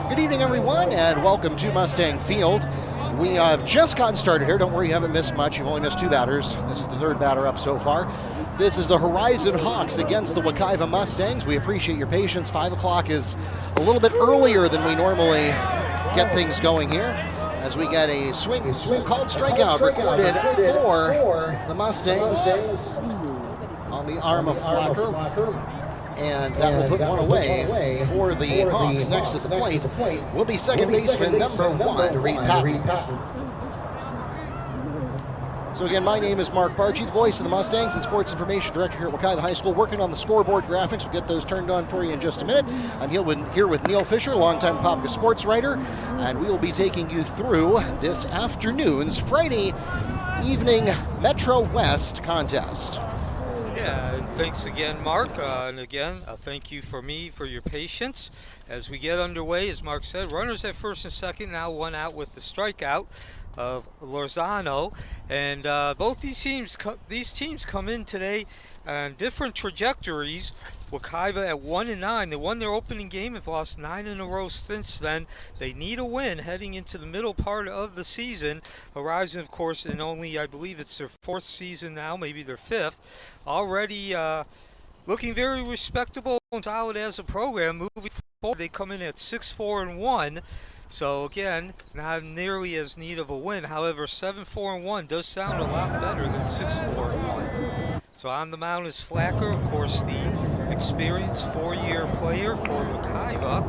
Good evening, everyone, and welcome to Mustang Field. We have just gotten started here. Don't worry, you haven't missed much. You've only missed two batters. This is the third batter up so far. This is the Horizon Hawks against the Wekiva Mustangs. We appreciate your patience. 5 o'clock is a little bit earlier than we normally get things going here, as we get a swing called strikeout recorded for the Mustangs on the arm of Flacker. And that will put one away for the Hawks. Next to the plate will be second baseman number 1, Reed Patton. So again, my name is Mark Barchi, the voice of the Mustangs and sports information director here at Wekiva High School, working on the scoreboard graphics. We'll get those turned on for you in just a minute. I'm here with Neil Fisher, longtime Popka sports writer, and we will be taking you through this afternoon's Friday evening Metro West contest. Yeah, and thanks again, Mark. And again, thank you for your patience. As we get underway, as Mark said, runners at first and second, now one out with the strikeout of Lozano. And both these teams come in today on different trajectories. Wekiva at 1-9. They won their opening game, have lost 9 in a row since then. They need a win heading into the middle part of the season. Horizon, of course, in only, I believe it's their 4th season now, maybe their 5th. Already looking very respectable and solid as a program. Moving forward, they come in at 6-4-1. So again, not nearly as need of a win. However, 7-4-1 does sound a lot better than 6-4-1. So on the mound is Flacker, of course, the experienced 4-year player for Wekiva.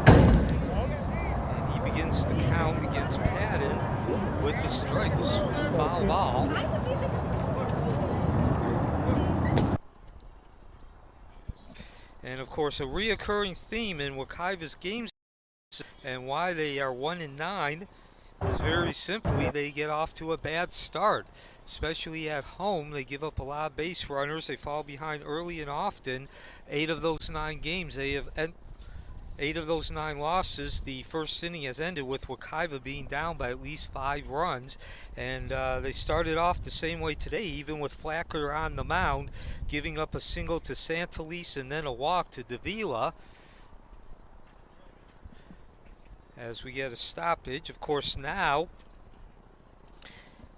And he begins the count against Patton with the strike, a foul ball. And of course, a reoccurring theme in Wekiva's games and why they are 1-9 is very simply they get off to a bad start, especially at home. They give up a lot of base runners. They fall behind early and often. 8 of those 9 games, 8 of those 9 losses, the first inning has ended with Wekiva being down by at least 5 runs. And they started off the same way today, even with Flacker on the mound, giving up a single to Santalise and then a walk to Davila. As we get a stoppage, of course, now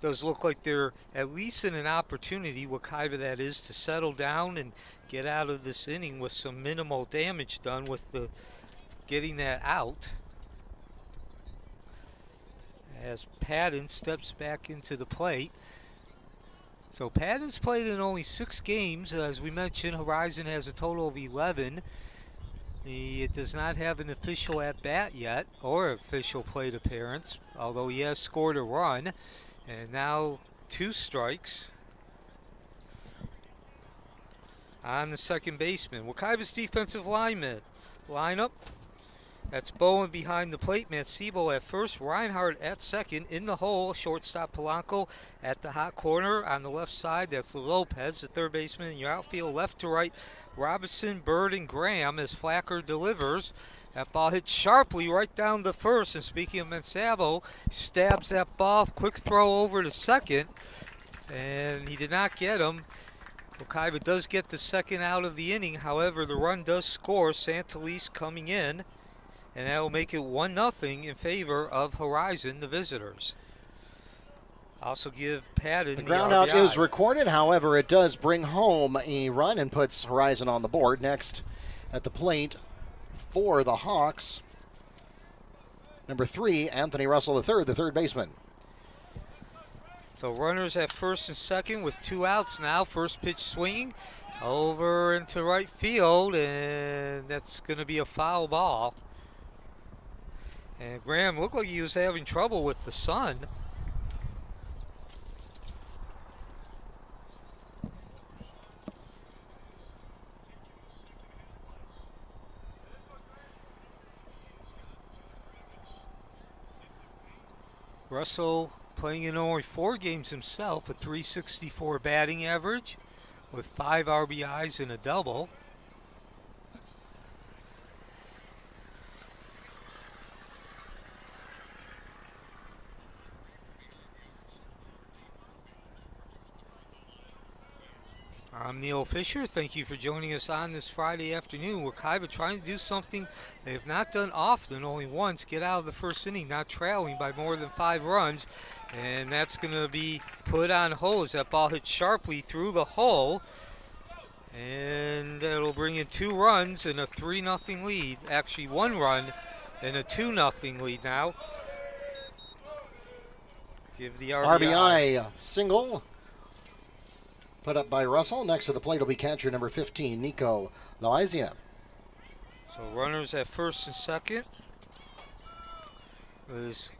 does look like they're at least in an opportunity, Wekiva that is, to settle down and get out of this inning with some minimal damage done with the getting that out. As Patton steps back into the plate. So Patton's played in only 6 games. As we mentioned, Horizon has a total of 11. He does not have an official at-bat yet, or official plate appearance, although he has scored a run. And now 2 strikes on the second baseman. Wekiva's defensive lineup. That's Bowen behind the plate, Mancebo at first, Reinhardt at second, in the hole, shortstop Polanco at the hot corner. On the left side, that's Lopez, the third baseman in your outfield, left to right, Robinson, Bird, and Graham as Flacker delivers. That ball hits sharply right down to first, and speaking of Mancebo, stabs that ball, quick throw over to second, and he did not get him. Wekiva does get the second out of the inning, however, the run does score, Santalise coming in. And that will make it 1-0 in favor of Horizon, the visitors. Also give Patton the ground out RBI. is recorded, however, it does bring home a run and puts Horizon on the board. Next at the plate for the Hawks, number 3, Anthony Russell III, the third baseman. So runners at first and second with 2 outs now. First pitch swinging over into right field, and that's going to be a foul ball. And Graham looked like he was having trouble with the sun. Russell playing in only 4 games himself, a .364 batting average with 5 RBIs and a double. I'm Neil Fisher. Thank you for joining us on this Friday afternoon. Wekiva trying to do something they have not done often, only once, get out of the first inning, not trailing by more than 5 runs. And that's going to be put on hold as that ball hits sharply through the hole. And it'll bring in 2 runs and a 3-0 lead. Actually, 1 run and a 2-0 lead now. Give the RBI single put up by Russell. Next to the plate will be catcher number 15, Nico Loizia. So runners at first and second.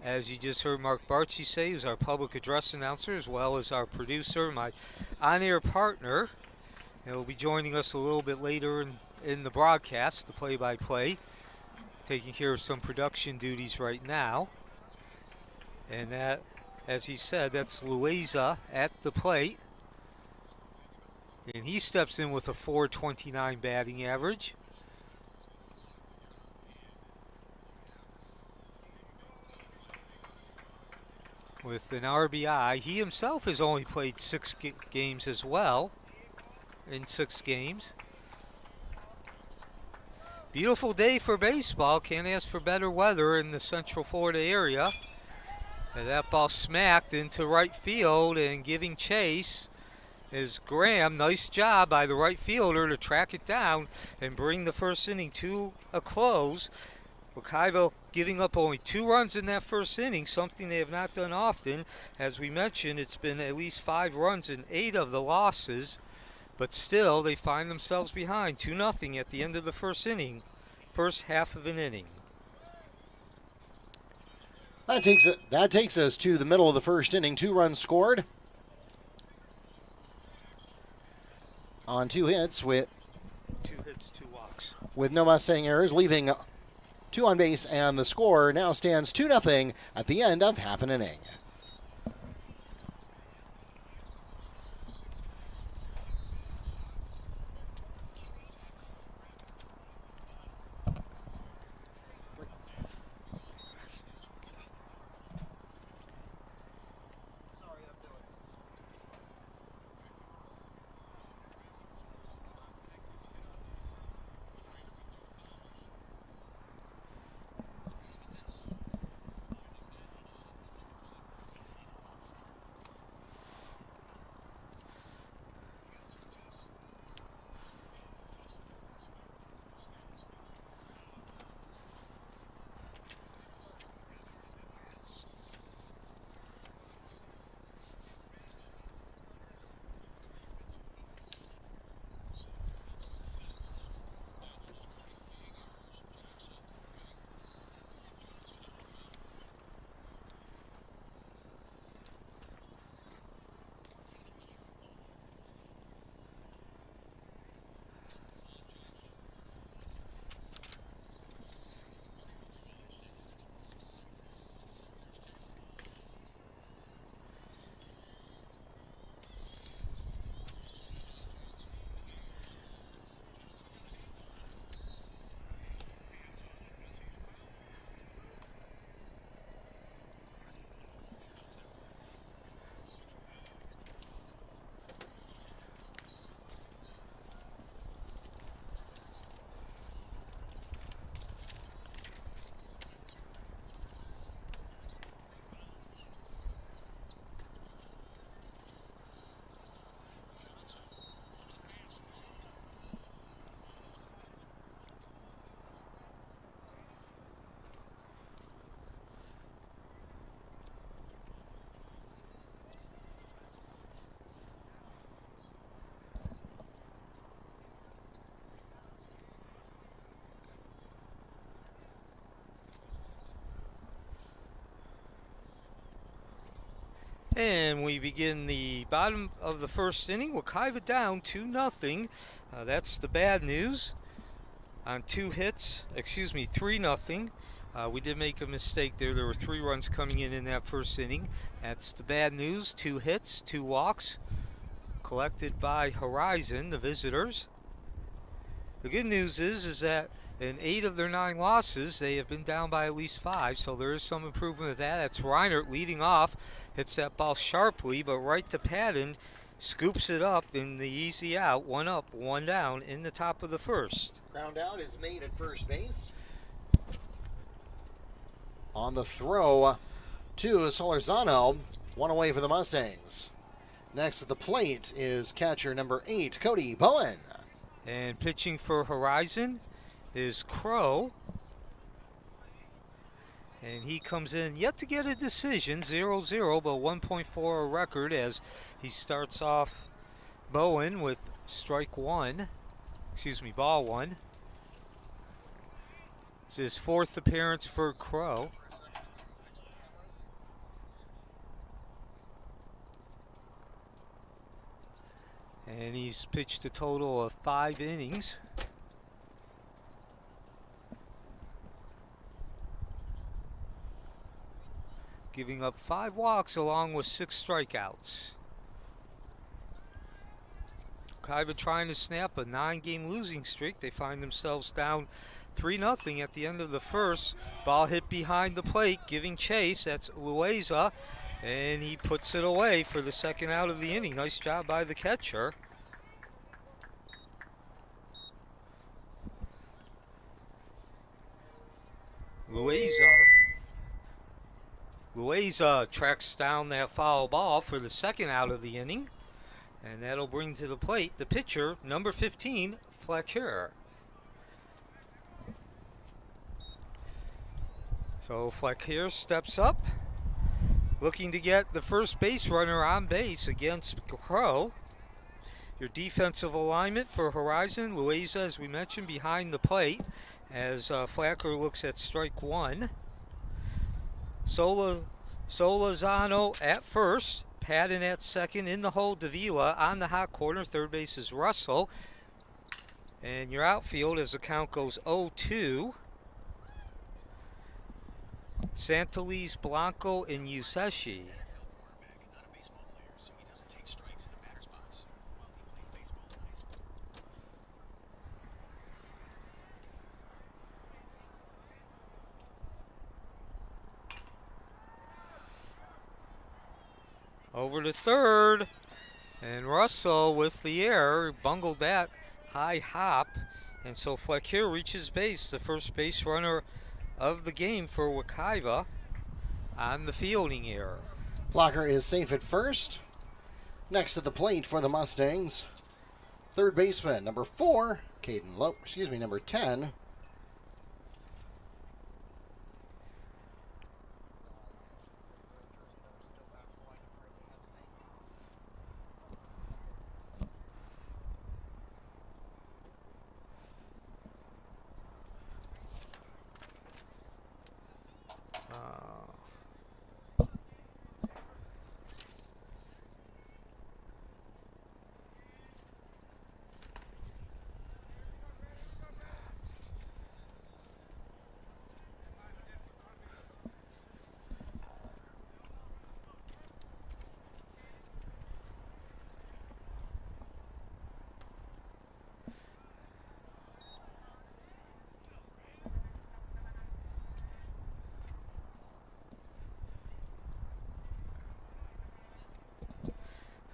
As you just heard Mark Barchi say, who's our public address announcer, as well as our producer, my on-air partner. He'll be joining us a little bit later in the broadcast, the play-by-play, taking care of some production duties right now. And that, as he said, that's Loizia at the plate. And he steps in with a .429 batting average. With an RBI. He himself has only played 6 games as well. In 6 games. Beautiful day for baseball. Can't ask for better weather in the Central Florida area. And that ball smacked into right field, and giving chase is Graham. Nice job by the right fielder to track it down and bring the first inning to a close. Wekiva giving up only 2 runs in that first inning, something they have not done often. As we mentioned, it's been at least 5 runs in 8 of the losses. But still, they find themselves behind 2-0 at the end of the first inning, first half of an inning. That takes us to the middle of the first inning. 2 runs scored on 2 hits with 2 hits, 2 walks. With no Mustang errors, leaving 2 on base, and the score now stands 2-0 at the end of half an inning. And we begin the bottom of the first inning. Wekiva down 2-0. That's the bad news. On 3-0. We did make a mistake there. There were 3 runs coming in that first inning. That's the bad news. 2 hits, 2 walks collected by Horizon, the visitors. The good news is that in 8 of their 9 losses, they have been down by at least 5, so there is some improvement of that. That's Reinert leading off. Hits that ball sharply, but right to Patton. scoops it up in the easy out, 1 up, 1 down in the top of the first. Ground out is made at first base. On the throw to Solorzano, 1 away for the Mustangs. Next at the plate is catcher number 8, Cody Bowen. And pitching for Horizon is Crow. And he comes in yet to get a decision, 0-0, but 1.4 a record as he starts off Bowen with ball 1. It's his 4th appearance for Crow. And he's pitched a total of 5 innings. Giving up 5 walks along with 6 strikeouts. Wekiva trying to snap a 9-game losing streak. They find themselves down 3-0 at the end of the first. Ball hit behind the plate, giving chase. That's Loaiza, and he puts it away for the 2nd out of the inning. Nice job by the catcher. Loaiza tracks down that foul ball for the 2nd out of the inning. And that'll bring to the plate the pitcher, number 15, Flaquer. So Flaquer steps up, looking to get the first base runner on base against Crow. Your defensive alignment for Horizon, Loaiza, as we mentioned, behind the plate as Flaquer looks at strike 1. Solorzano at first, Patton at second, in the hole Davila, on the hot corner, third base is Russell. And your outfield as the count goes 0-2. Santeliz, Blanco, and Yuseshi. Over to third, and Russell with the error bungled that high hop, and so Flaquer reaches base, the first base runner of the game for Wekiva on the fielding error. Flaquer is safe at first. Next at the plate for the Mustangs, third baseman number 4, number 10.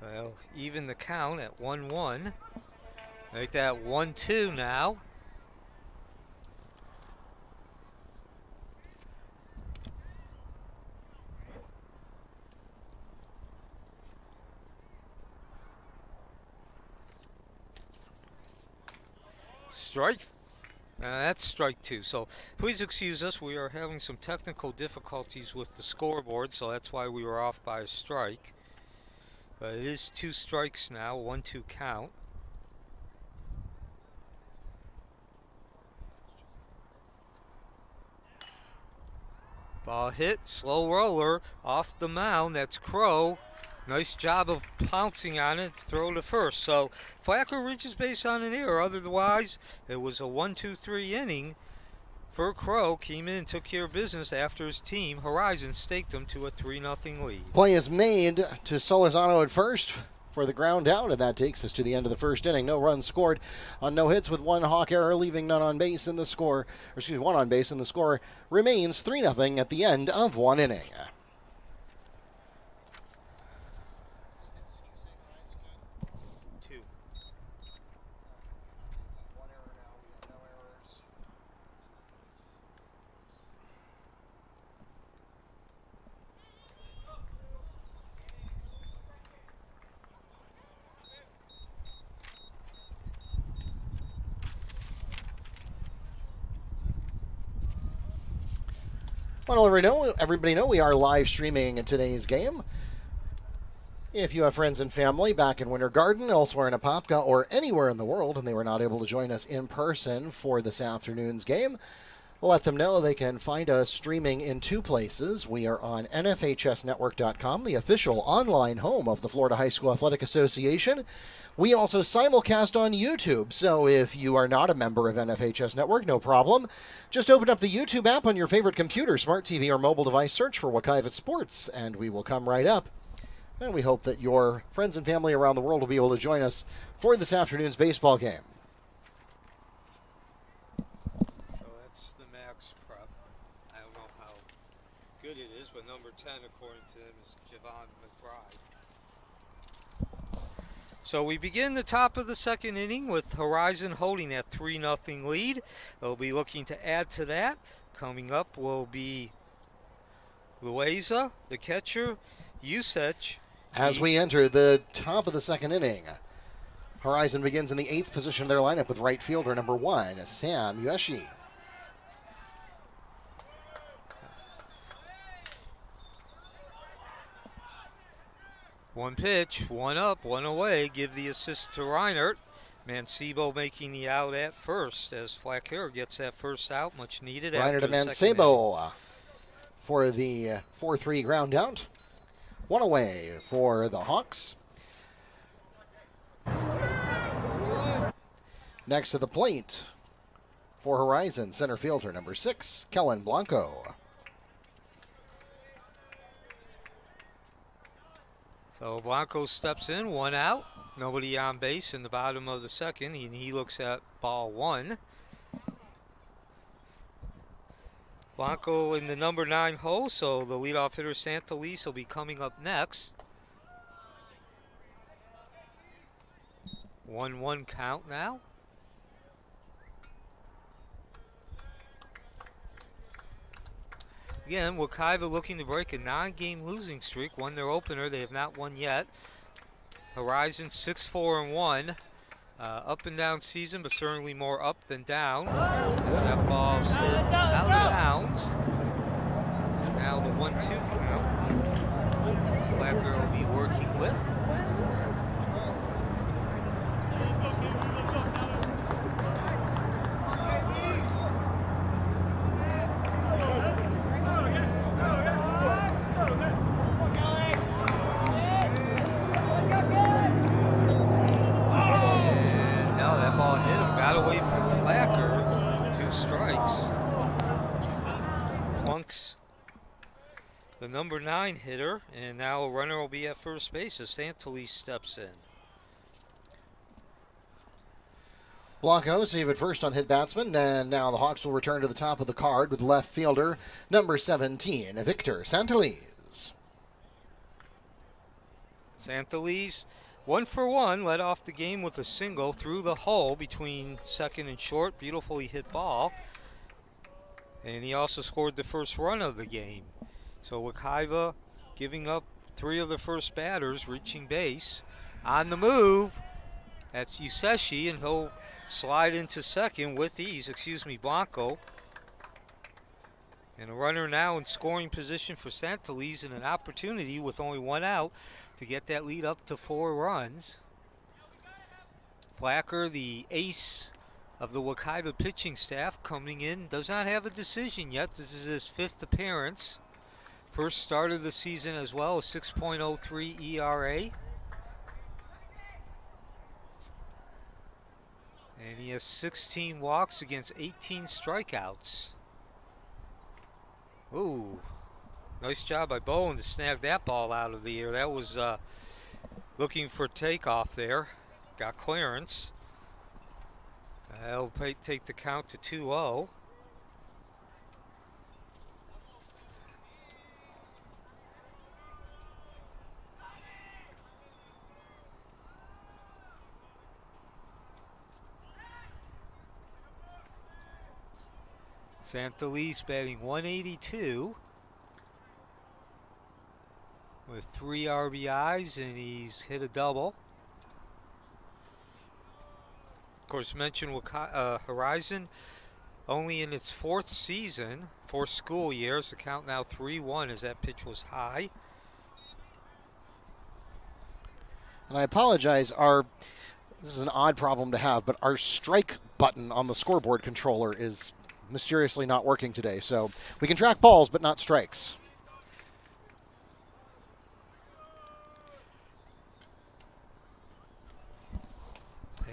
Well, even the count at 1-1. Make that 1-2 now. Strike. That's strike 2. So please excuse us. We are having some technical difficulties with the scoreboard, so that's why we were off by a strike. But it is 2 strikes now, 1-2 count. Ball hit, slow roller off the mound. That's Crow. Nice job of pouncing on it, throw to first. So Flaquer reaches base on an error. Otherwise, it was a 1-2-3 inning for Crow. Came in and took care of business after his team, Horizon, staked him to a 3-0 lead. Play is made to Solorzano at first for the ground out, and that takes us to the end of the first inning. No runs scored on no hits with 1 hawk error, leaving none on base in the score. Or excuse me, 1 on base, and the score remains 3-0 at the end of 1 inning. Want to let everybody know we are live streaming today's game. If you have friends and family back in Winter Garden, elsewhere in Apopka, or anywhere in the world, and they were not able to join us in person for this afternoon's game, let them know they can find us streaming in two places. We are on NFHSnetwork.com, the official online home of the Florida High School Athletic Association. We also simulcast on YouTube, so if you are not a member of NFHS Network, no problem. Just open up the YouTube app on your favorite computer, smart TV, or mobile device, search for Wekiva Sports, and we will come right up. And we hope that your friends and family around the world will be able to join us for this afternoon's baseball game. So that's the max prep. I don't know how good it is, but number 10, according to him, is Javon McBride. So we begin the top of the second inning with Horizon holding that 3-0 lead. They'll be looking to add to that. Coming up will be Loaiza, the catcher, Usech. As we enter the top of the second inning, Horizon begins in the 8th position of their lineup with right fielder number 1, Sam Ueshi. One pitch, one up, one away. Give the assist to Reinert. Mancebo making the out at first as Flacker gets that first out, much needed. Reinert to Mancebo for the 4-3 ground out. One away for the Hawks. Next to the plate for Horizon, center fielder number 6, Kellen Blanco. So Blanco steps in, one out. Nobody on base in the bottom of the second, and he looks at ball 1. Blanco in the number 9 hole, so the leadoff hitter Santelice will be coming up next. 1-1 count now. Again, Wekiva looking to break a 9-game losing streak. Won their opener. They have not won yet. Horizon 6-4-1. Up and down season, but certainly more up than down. As that ball's hit out of bounds. And now the 1-2 count. Blackburn will be working with. The number 9 hitter, and now a runner will be at first base as Santelice steps in. Blanco save at first on hit batsman, and now the Hawks will return to the top of the card with left fielder number 17, Victor Santelice. Santelice, 1 for 1, led off the game with a single through the hole between second and short. Beautifully hit ball. And he also scored the first run of the game. So Wekiva giving up 3 of the first batters, reaching base. On the move, that's Useshi, and he'll slide into second with ease, Blanco. And a runner now in scoring position for Santelice, and an opportunity with only 1 out to get that lead up to 4 runs. Flacker, the ace of the Wekiva pitching staff, coming in, does not have a decision yet. This is his 5th appearance. First start of the season as well, a 6.03 ERA. And he has 16 walks against 18 strikeouts. Ooh, nice job by Bowen to snag that ball out of the air. That was looking for takeoff there. Got clearance. That'll take the count to 2-0. Santelice batting 182 with 3 RBIs, and he's hit a double. Of course, mentioned Horizon only in its fourth season, fourth school years. The count now 3-1 as that pitch was high. And I apologize, this is an odd problem to have, but our strike button on the scoreboard controller is mysteriously not working today. So we can track balls, but not strikes.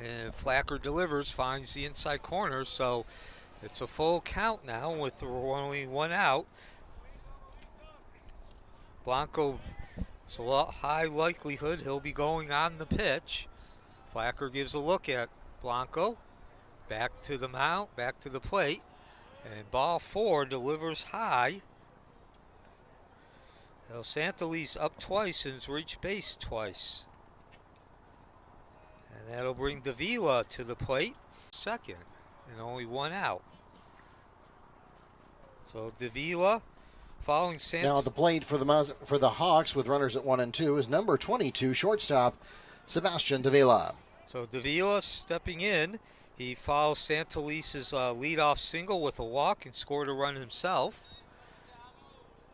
And Flacker delivers, finds the inside corner, so it's a full count now with only one out. Blanco, it's a lot high likelihood he'll be going on the pitch. Flacker gives a look at Blanco, back to the mount, back to the plate, and ball 4 delivers high. El Santeli's up twice and has reached base twice. And that'll bring Davila to the plate, second, and only one out. So Davila following Now at the plate for the Hawks with runners at 1 and 2 is number 22 shortstop Sebastian Davila. So Davila stepping in. He follows Santeli's leadoff single with a walk and scored a run himself.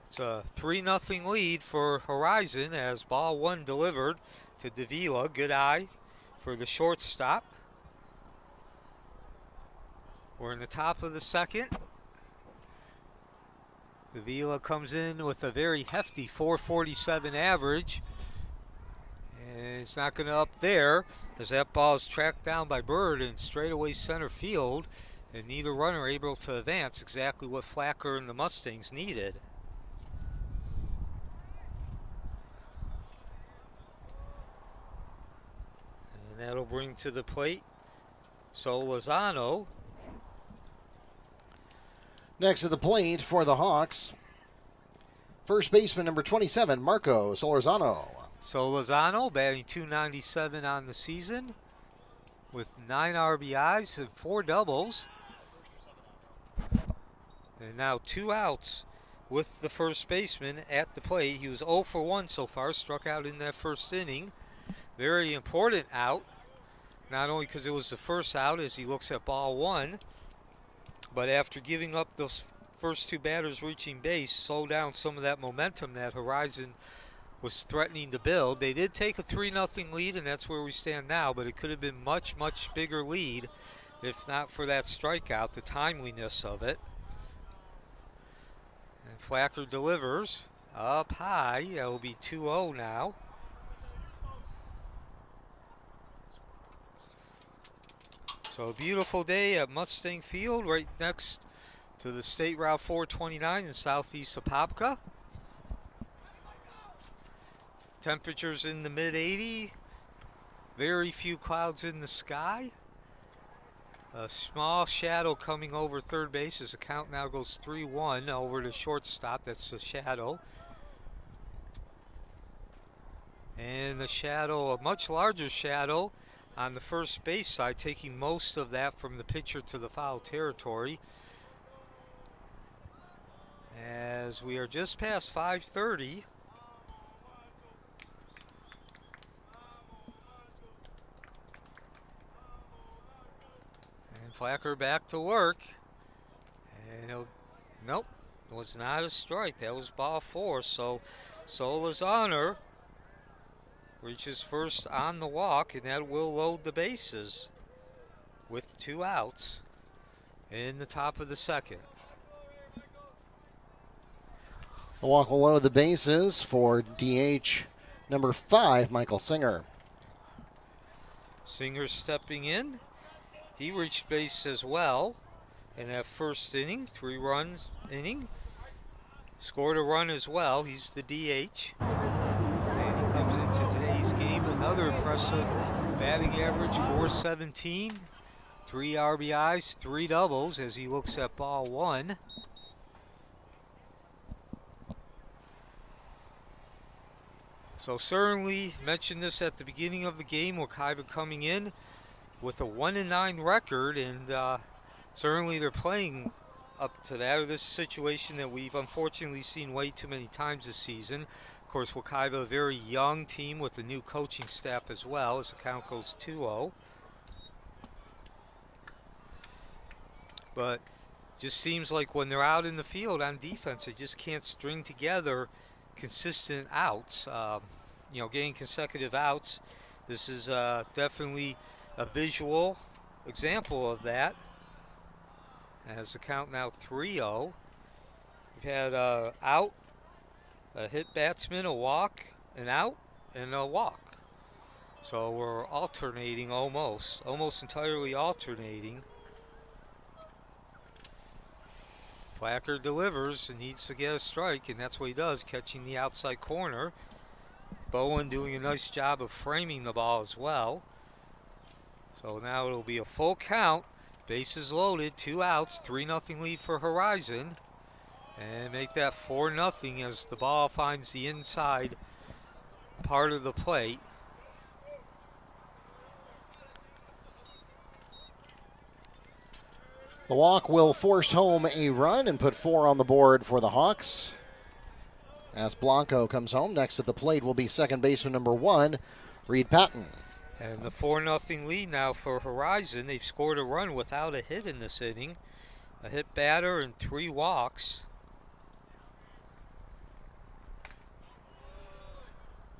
It's a 3-0 lead for Horizon as ball 1 delivered to Davila. Good eye for the shortstop. We're in the top of the second. Davila comes in with a very hefty 447 average. And it's not going to up there as that ball is tracked down by Bird in straightaway center field. And neither runner able to advance, exactly what Flacker and the Mustangs needed. And that'll bring to the plate Solazano. Next at the plate for the Hawks, first baseman number 27, Marco Solorzano. Solazano batting .297 on the season with 9 RBIs and 4 doubles. And now 2 outs with the first baseman at the plate. He was 0 for 1 so far, struck out in that first inning. Very important out, not only because it was the first out as he looks at ball 1, but after giving up those first 2 batters reaching base, slow down some of that momentum that Horizon was threatening to build. They did take a 3-0 lead, and that's where we stand now, but it could have been much, much bigger lead if not for that strikeout, the timeliness of it. And Flacker delivers up high. That will be 2-0 now. So a beautiful day at Mustang Field right next to the State Route 429 in southeast Apopka. Temperatures in the mid-80, very few clouds in the sky. A small shadow coming over third base as the count now goes 3-1 over to shortstop. That's the shadow. And the shadow, a much larger shadow on the first base side, taking most of that from the pitcher to the foul territory. As we are just past 5:30. And Flacker back to work. And nope, it was not a strike. That was ball 4. So Solazano reaches first on the walk, and that will load the bases with 2 outs in the top of the second. The walk will load the bases for DH number 5, Michael Singer. Singer stepping in. He reached base as well in that first inning, 3-run inning. Scored a run as well. He's the DH. And he comes into today's game, another impressive batting average, .417, 3 RBIs, 3 doubles as he looks at ball 1. So certainly mentioned this at the beginning of the game, Wekiva coming in with a 1-9 record, and certainly they're playing up to that, or this situation that we've unfortunately seen way too many times this season. Of course, Wekiva, a very young team with a new coaching staff as well, as the count goes 2-0. But just seems like when they're out in the field on defense, they just can't string together consistent outs. Getting consecutive outs. This is definitely a visual example of that. As the count now 3-0. We've had out, a hit batsman, a walk, an out, and a walk. So we're alternating almost entirely alternating. Flacker delivers and needs to get a strike, and that's what he does, catching the outside corner. Bowen doing a nice job of framing the ball as well. So now it'll be a full count. Bases loaded, 2 outs, 3-0 lead for Horizon. And make that 4-0 as the ball finds the inside part of the plate. The walk will force home a run and put 4 on the board for the Hawks. As Blanco comes home, next at the plate will be second baseman number 1, Reed Patton. And the 4-0 lead now for Horizon. They've scored a run without a hit in this inning. A hit batter and 3 walks.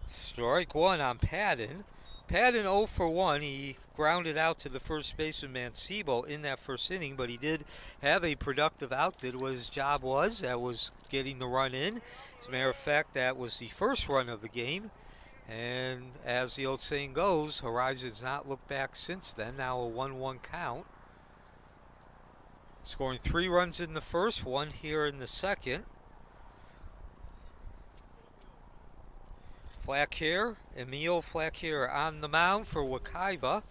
Strike 1 on Patton. Patton 0 for 1. He grounded out to the first baseman Mancebo in that first inning, but he did have a productive out. Did what his job was. That was getting the run in. As a matter of fact, that was the first run of the game. And as the old saying goes, Horizon's not looked back since then. Now a 1-1 count. Scoring 3 runs in the first, 1 here in the second. Flackhair, Emil Flackhair on the mound for Wekiva.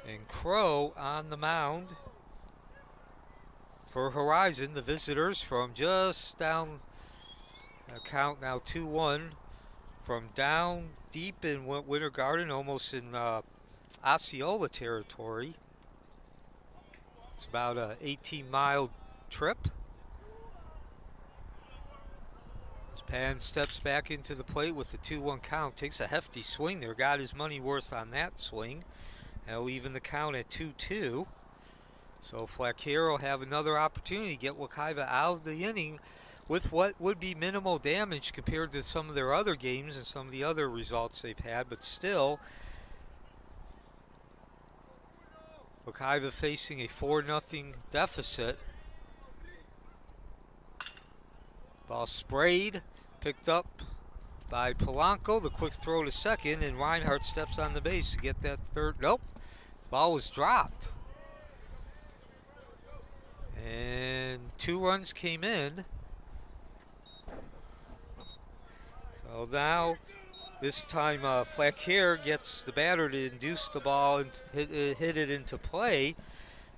And Crow on the mound for Horizon. The visitors from just down, count now 2-1, from down deep in Winter Garden, almost in Osceola territory. It's about an 18-mile trip. Pan steps back into the plate with the 2-1 count. Takes a hefty swing there. Got his money worth on that swing. That'll even the count at 2-2. So Flackhair will have another opportunity to get Wekiva out of the inning with what would be minimal damage compared to some of their other games and some of the other results they've had. But still, Wekiva facing a 4-0 deficit. Ball sprayed. Picked up by Polanco. The quick throw to second, and Reinhardt steps on the base to get that third. Nope. Ball was dropped. And 2 runs came in. So now, this time Flackhair gets the batter to induce the ball and hit it into play,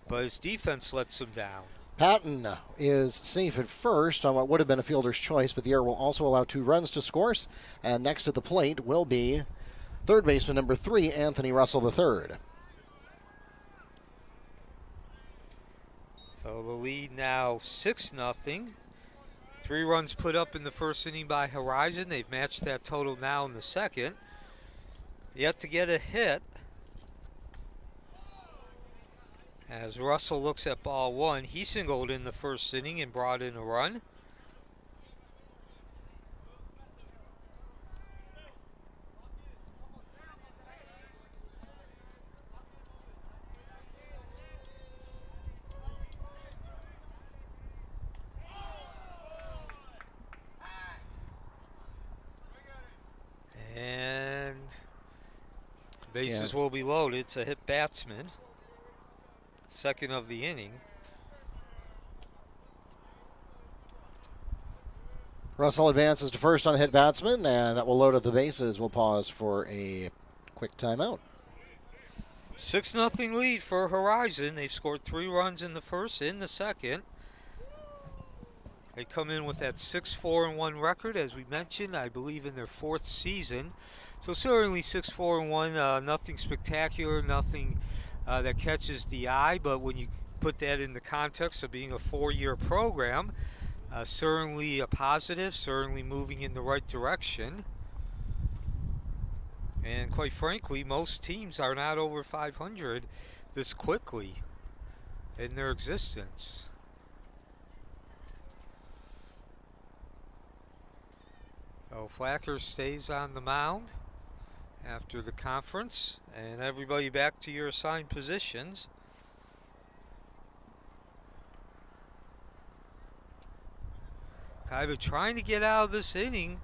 but his defense lets him down. Patton is safe at first on what would have been a fielder's choice, but the error will also allow 2 runs to score. And next at the plate will be third baseman number 3, Anthony Russell III. So the lead now 6-0. 3 runs put up in the first inning by Horizon. They've matched that total now in the second. Yet to get a hit. As Russell looks at ball 1, he singled in the first inning and brought in a run. And bases will be loaded. It's a hit batsman. Second of the inning. Russell advances to first on the hit batsman, and that will load up the bases. We'll pause for a quick timeout. 6-0 lead for Horizon. They've scored 3 runs in the first, in the second. They come in with that 6-4-1 record, as we mentioned, I believe in their 4th season. So certainly 6-4-1, nothing spectacular, nothing that catches the eye, but when you put that in the context of being a 4-year program, certainly a positive, certainly moving in the right direction. And quite frankly, most teams are not over 500 this quickly. in their existence. So Flacker stays on the mound after the conference, and everybody back to your assigned positions. Wekiva trying to get out of this inning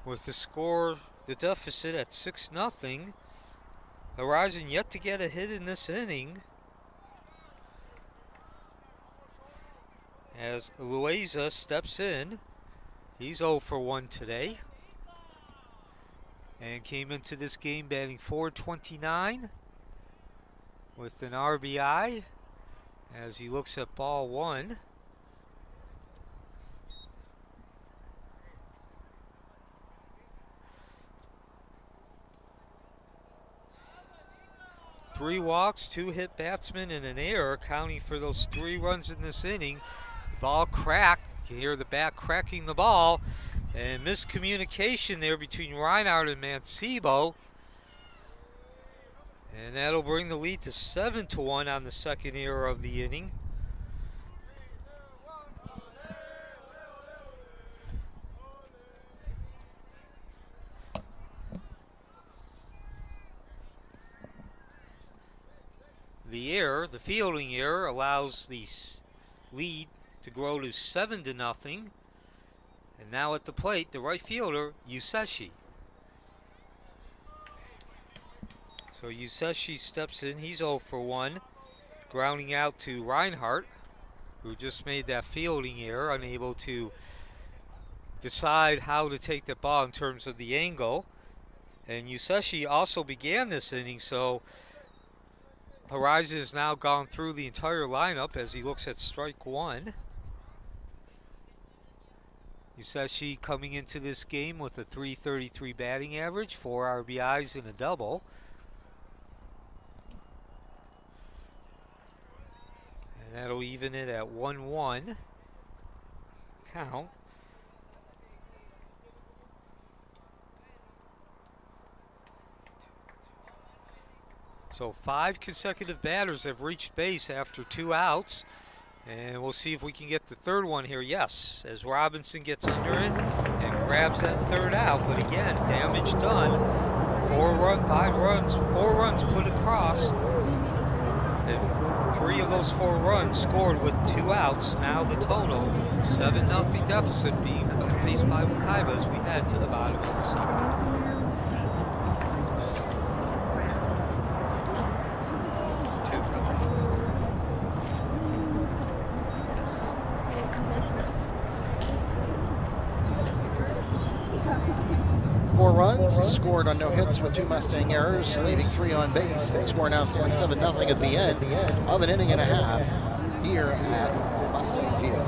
with the score, the deficit at 6-0. Horizon yet to get a hit in this inning, as Loaiza steps in. He's 0 for 1 today, and came into this game batting .429 with an RBI as he looks at ball one. Three walks, 2 hit batsmen, and an error, accounting for those 3 runs in this inning. Ball cracked. You can hear the bat cracking the ball. And miscommunication there between Reinhardt and Mancebo. And that'll bring the lead to 7-1 on the second error of the inning. The error, the fielding error, allows the lead to grow to 7-0. And now at the plate, the right fielder, Yuseshi. So Yuseshi steps in. He's 0 for 1, grounding out to Reinhardt, who just made that fielding error, unable to decide how to take the ball in terms of the angle. And Yuseshi also began this inning, so Horizon has now gone through the entire lineup as he looks at strike one. Yuseshi coming into this game with a .333 batting average, 4 RBIs and a double. And that'll even it at 1-1 count. So 5 consecutive batters have reached base after 2 outs. And we'll see if we can get the third one here. Yes, as Robinson gets under it and grabs that third out. But again, damage done. 4 runs put across. And 3 of those 4 runs scored with 2 outs. Now the total, 7-0 deficit being faced by Wekiva as we head to the bottom of the second. Scored on no hits with 2 Mustang errors, leaving 3 on base. And the score now stands 7-0 at the end of an inning and a half here at Mustang Field.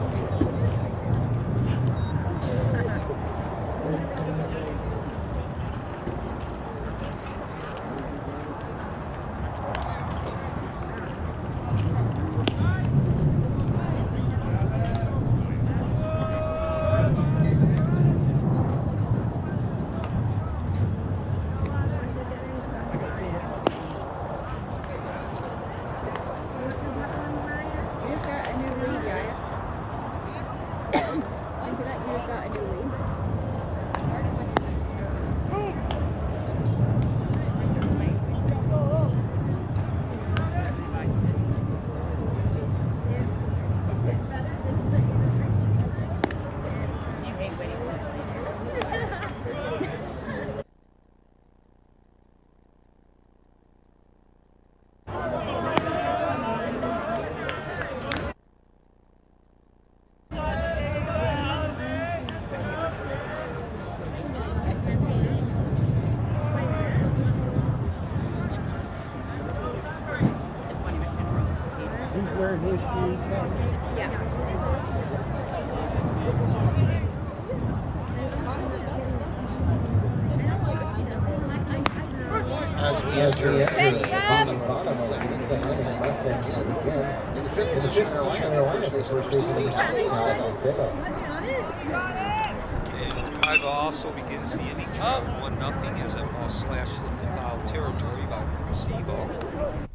As we enter the bottom segment of the Mustang again. In the 5th position in our lineup, first base number 16, And Wekiva also begins the inning trailing 1-0 as that ball slashed into foul territory by Mancebo.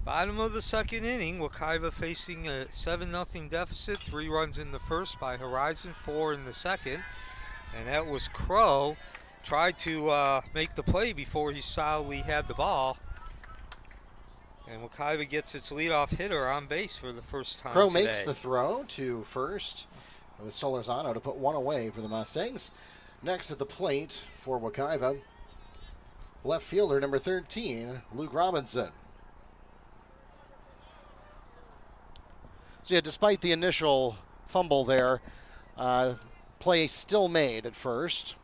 Bottom of the second inning, Wekiva facing a 7-0 deficit. 3 runs in the first by Horizon, 4 in the second. And that was Crow. Tried to make the play before he solidly had the ball. And Wekiva gets its leadoff hitter on base for the first time Crow today. makes the throw to first with Solorzano to put one away for the Mustangs. Next at the plate for Wekiva, left fielder number 13, Luke Robinson. So yeah, despite the initial fumble there, play still made at first.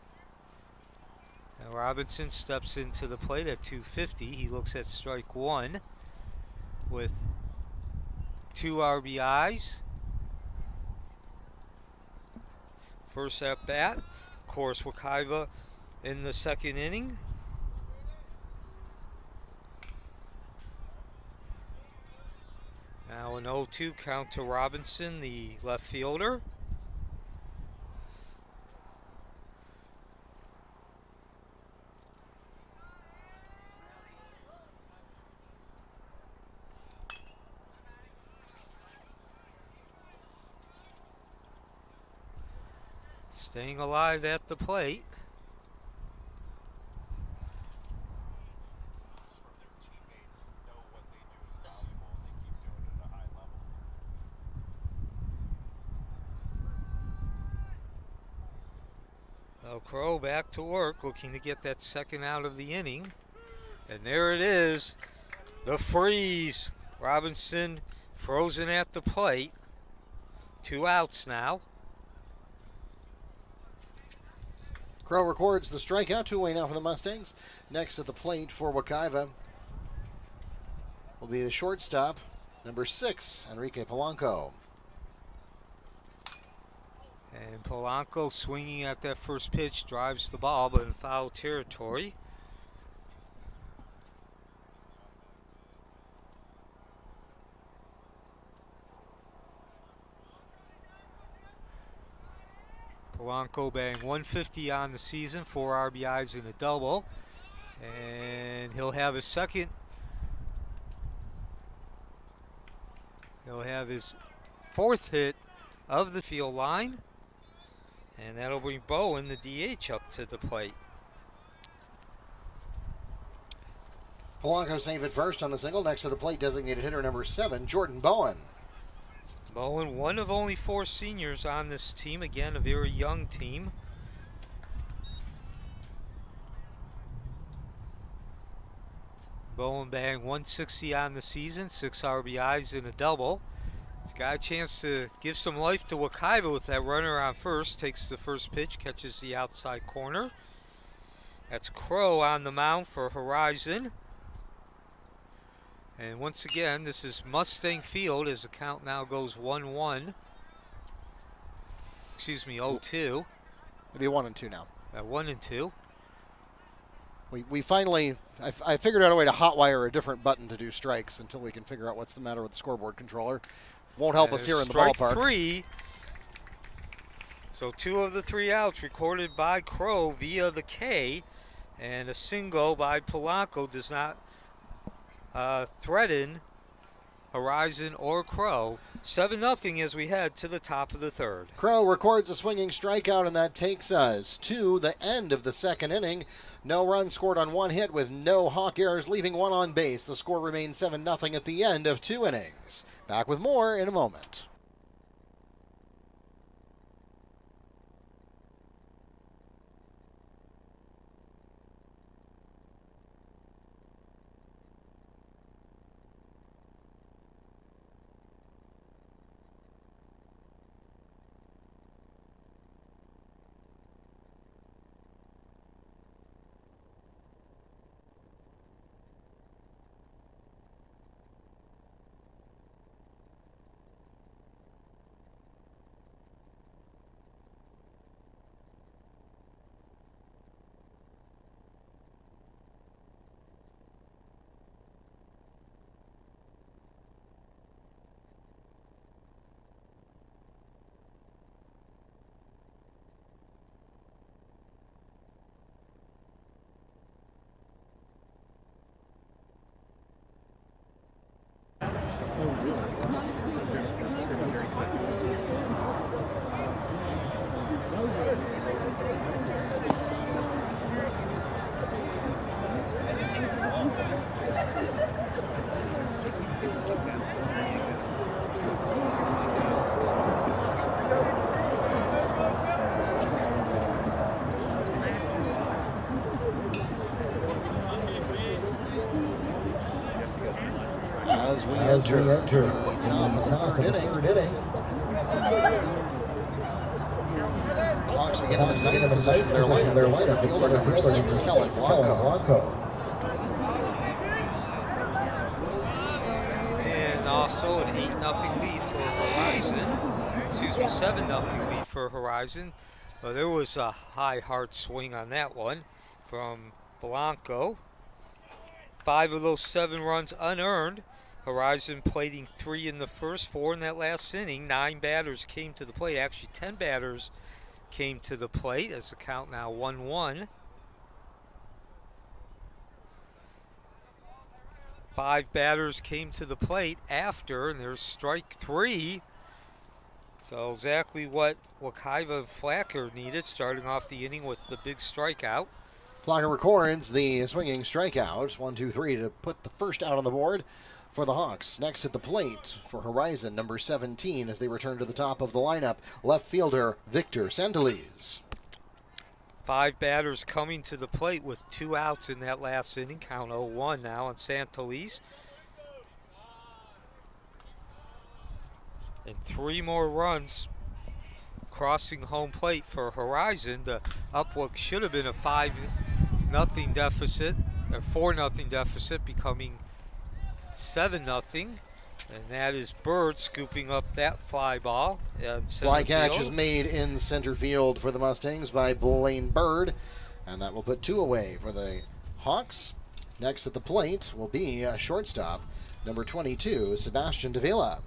Now Robinson steps into the plate at 250. He looks at strike 1 with 2 RBIs. First at bat, of course, Wekiva in the second inning. Now an 0-2 count to Robinson, the left fielder. Staying alive at the plate. Crow back to work, looking to get that second out of the inning. And there it is, the freeze. Robinson frozen at the plate. 2 outs now. Crow records the strikeout, 2 away now for the Mustangs. Next at the plate for Wekiva will be the shortstop, number 6, Enrique Polanco. And Polanco swinging at that first pitch, drives the ball, but in foul territory. Polanco batting 150 on the season, 4 RBIs and a double. And he'll have his second. He'll have his 4th hit of the field line. And that'll bring Bowen, the DH, up to the plate. Polanco saved at first on the single. Next to the plate, designated hitter number 7, Jordan Bowen. Bowen, one of only 4 seniors on this team. Again, a very young team. Bowen batting 160 on the season, 6 RBIs and a double. He's got a chance to give some life to Wekiva with that runner on first. Takes the first pitch, catches the outside corner. That's Crow on the mound for Horizon. And once again, this is Mustang Field as the count now goes 1-1. Excuse me, 0-2. It'll be 1-2 now. 1-2. We finally, I figured out a way to hotwire a different button to do strikes until we can figure out what's the matter with the scoreboard controller. Won't help us here in the ballpark. Strike 3. So 2 of the 3 outs recorded by Crow via the K, and a single by Polanco does not threaten Horizon or Crow. 7-0 as we head to the top of the 3rd. Crow records a swinging strikeout, and that takes us to the end of the second inning. No runs scored on 1 hit with no hawk errors, leaving 1 on base. The score remains 7-0 at the end of 2 innings. Back with more in a moment. as we enter the top of the third inning. The Hawks begin in the ninth position of their lineup. In center fielder number 6, Kellen Blanco. And also an 8-0 lead for Horizon. Excuse me, 7-0 lead for Horizon. There was a high hard swing on that one from Blanco. 5 of those 7 runs unearned. Horizon plating 3 in the first, 4 in that last inning. 9 batters came to the plate. Actually, 10 batters came to the plate as the count now 1-1. 5 batters came to the plate after, and there's strike 3. So exactly what Wekiva and Flacker needed, starting off the inning with the big strikeout. Flacker records the swinging strikeout, 1, 2, 3, to put the first out on the board for the Hawks. Next at the plate for Horizon, number 17, as they return to the top of the lineup, left fielder Victor Santeliz. 5 batters coming to the plate with 2 outs in that last inning. Count 0-1 now on Santeliz. And 3 more runs crossing home plate for Horizon. The up what should have been a 5-0 deficit, or 4-0 deficit, becoming 7-0. And that is Bird scooping up that fly ball. Fly catch is made in center field for the Mustangs by Blaine Bird. And that will put 2 away for the Hawks. Next at the plate will be a shortstop, number 22, Sebastian Davila.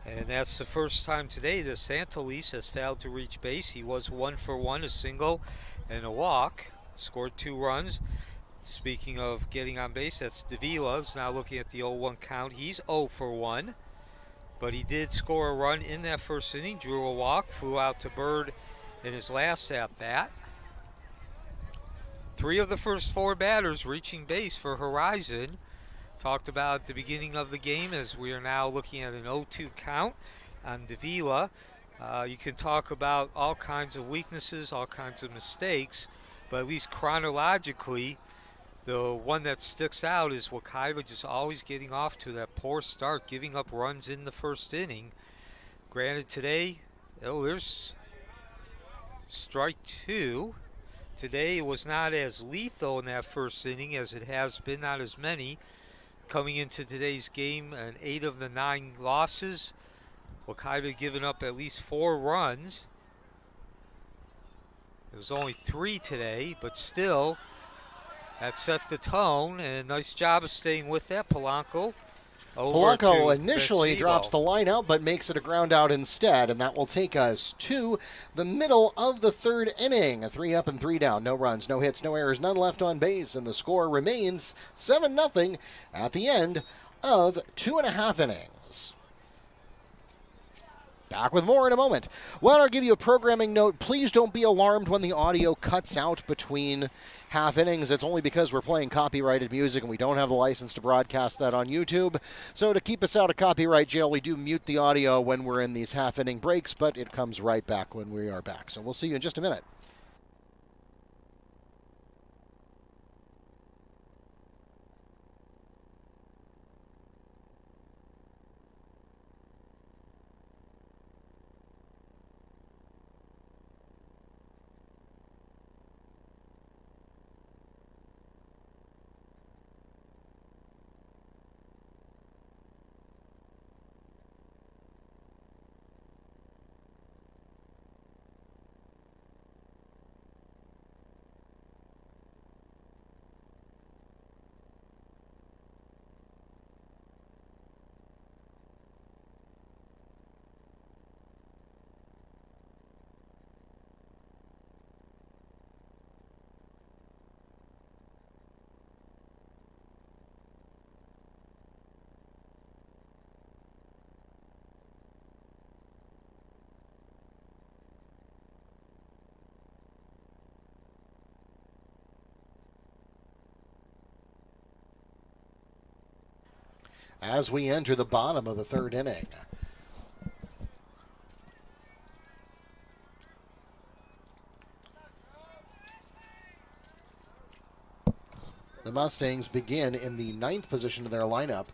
And that's the first time today that Santeliz has failed to reach base. He was 1 for 1, a single and a walk. Scored 2 runs. Speaking of getting on base, that's Davila's now looking at the 0-1 count. He's 0 for 1, but he did score a run in that first inning, drew a walk, flew out to Bird in his last at-bat. 3 of the first 4 batters reaching base for Horizon. Talked about at the beginning of the game as we are now looking at an 0-2 count on Davila. You can talk about all kinds of weaknesses, all kinds of mistakes, but at least chronologically, the one that sticks out is Wekiva just always getting off to that poor start, giving up runs in the first inning. Granted, today, there's strike 2. Today it was not as lethal in that first inning as it has been, not as many. Coming into today's game, and 8 of the 9 losses, Wekiva giving up at least 4 runs. It was only 3 today, but still, that set the tone, and nice job of staying with that. Polanco initially drops the line out, but makes it a ground out instead, and that will take us to the middle of the third inning. 3 up and 3 down, no runs, no hits, no errors, none left on base, and the score remains 7-0 at the end of 2.5 innings. Back with more in a moment. Well, I'll give you a programming note. Please don't be alarmed when the audio cuts out between half innings. It's only because we're playing copyrighted music and we don't have the license to broadcast that on YouTube. So to keep us out of copyright jail, we do mute the audio when we're in these half inning breaks, but it comes right back when we are back. So we'll see you in just a minute. As we enter the bottom of the third inning. The Mustangs begin in the ninth position of their lineup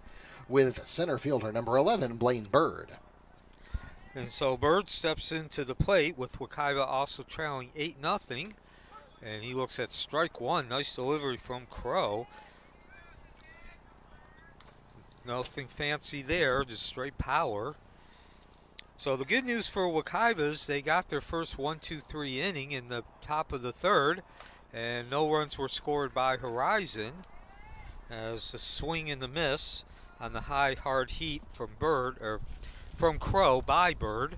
with center fielder number 11, Blaine Bird. And so Bird steps into the plate with Wekiva also trailing 8-0. And he looks at strike one. Nice delivery from Crow. Nothing fancy there, just straight power. So the good news for Wekiva is they got their first 1-2-3 inning in the top of the third, and no runs were scored by Horizon. As a swing and the miss on the high hard heat from from Crow by Bird.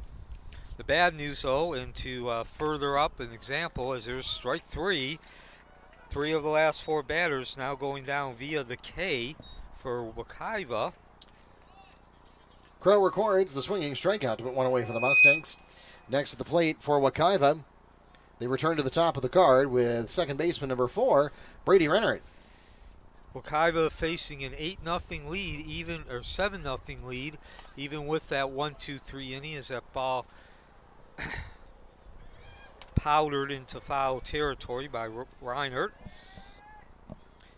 The bad news, though, and to further up an example, is there's strike three. 3 of the last 4 batters now going down via the K for Wekiva. Crow records the swinging strikeout to put one away for the Mustangs. Next at the plate for Wekiva, they return to the top of the card with second baseman number 4, Brady Rennert. Wekiva facing an 8-0 lead, or 7-0 lead, even with that 1-2-3 inning as that ball powdered into foul territory by Reinert.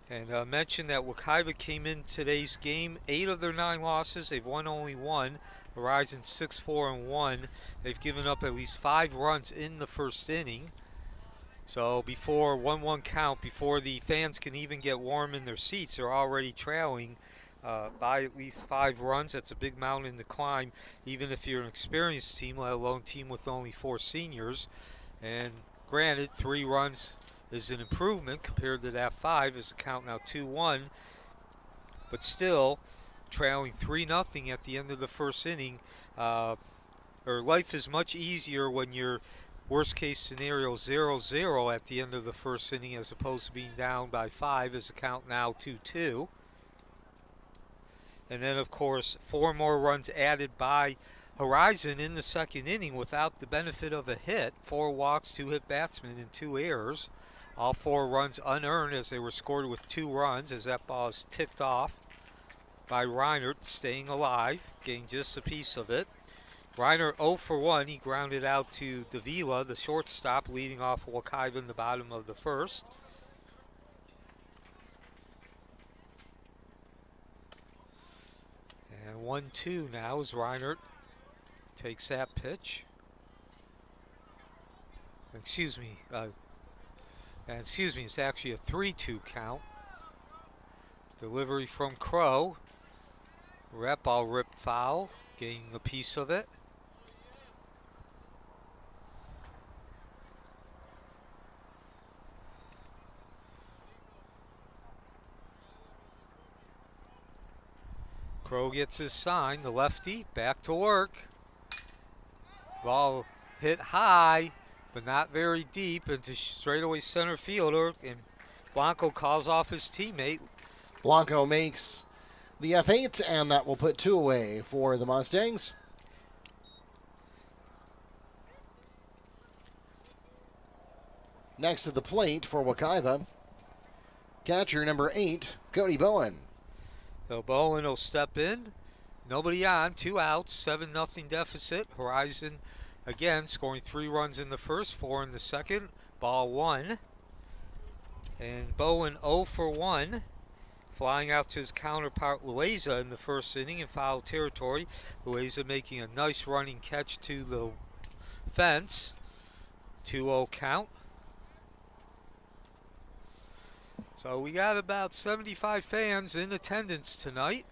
And mentioned that Wekiva came in today's game 8 of their 9 losses. They've won only 1. Horizon 6-4-1. They've given up at least 5 runs in the first inning. So before 1-1 count, before the fans can even get warm in their seats, they're already trailing by at least 5 runs. That's a big mountain to climb, even if you're an experienced team, let alone a team with only 4 seniors. And granted, 3 runs is an improvement compared to that 5 as the count now 2-1, but still trailing 3-0 at the end of the first inning. Life is much easier when you're worst case scenario 0-0 at the end of the first inning as opposed to being down by 5 as the count now 2-2. And then of course 4 more runs added by Horizon in the second inning without the benefit of a hit. 4 walks, 2 hit batsmen, and 2 errors. All 4 runs unearned as they were scored with 2 runs as that ball is ticked off by Reinert, staying alive, getting just a piece of it. Reinert 0 for 1. He grounded out to Davila, the shortstop, leading off Wekiva in the bottom of the first. And 1-2 now as Reinert takes that pitch. Excuse me, it's actually a 3-2 count. Delivery from Crow. Rep ball ripped foul, getting a piece of it. Crow gets his sign, the lefty, back to work. Ball hit high, but not very deep into straightaway center fielder, and Blanco calls off his teammate. Blanco makes the F8, and that will put 2 away for the Mustangs. Next at the plate for Wekiva, catcher number 8, Cody Bowen. So Bowen will step in. Nobody on, 2 outs, 7-0 deficit. Horizon again scoring 3 runs in the first, 4 in the second. Ball 1. And Bowen 0 for 1. Flying out to his counterpart Loaiza in the first inning in foul territory. Loaiza making a nice running catch to the fence. 2-0 count. So we got about 75 fans in attendance tonight.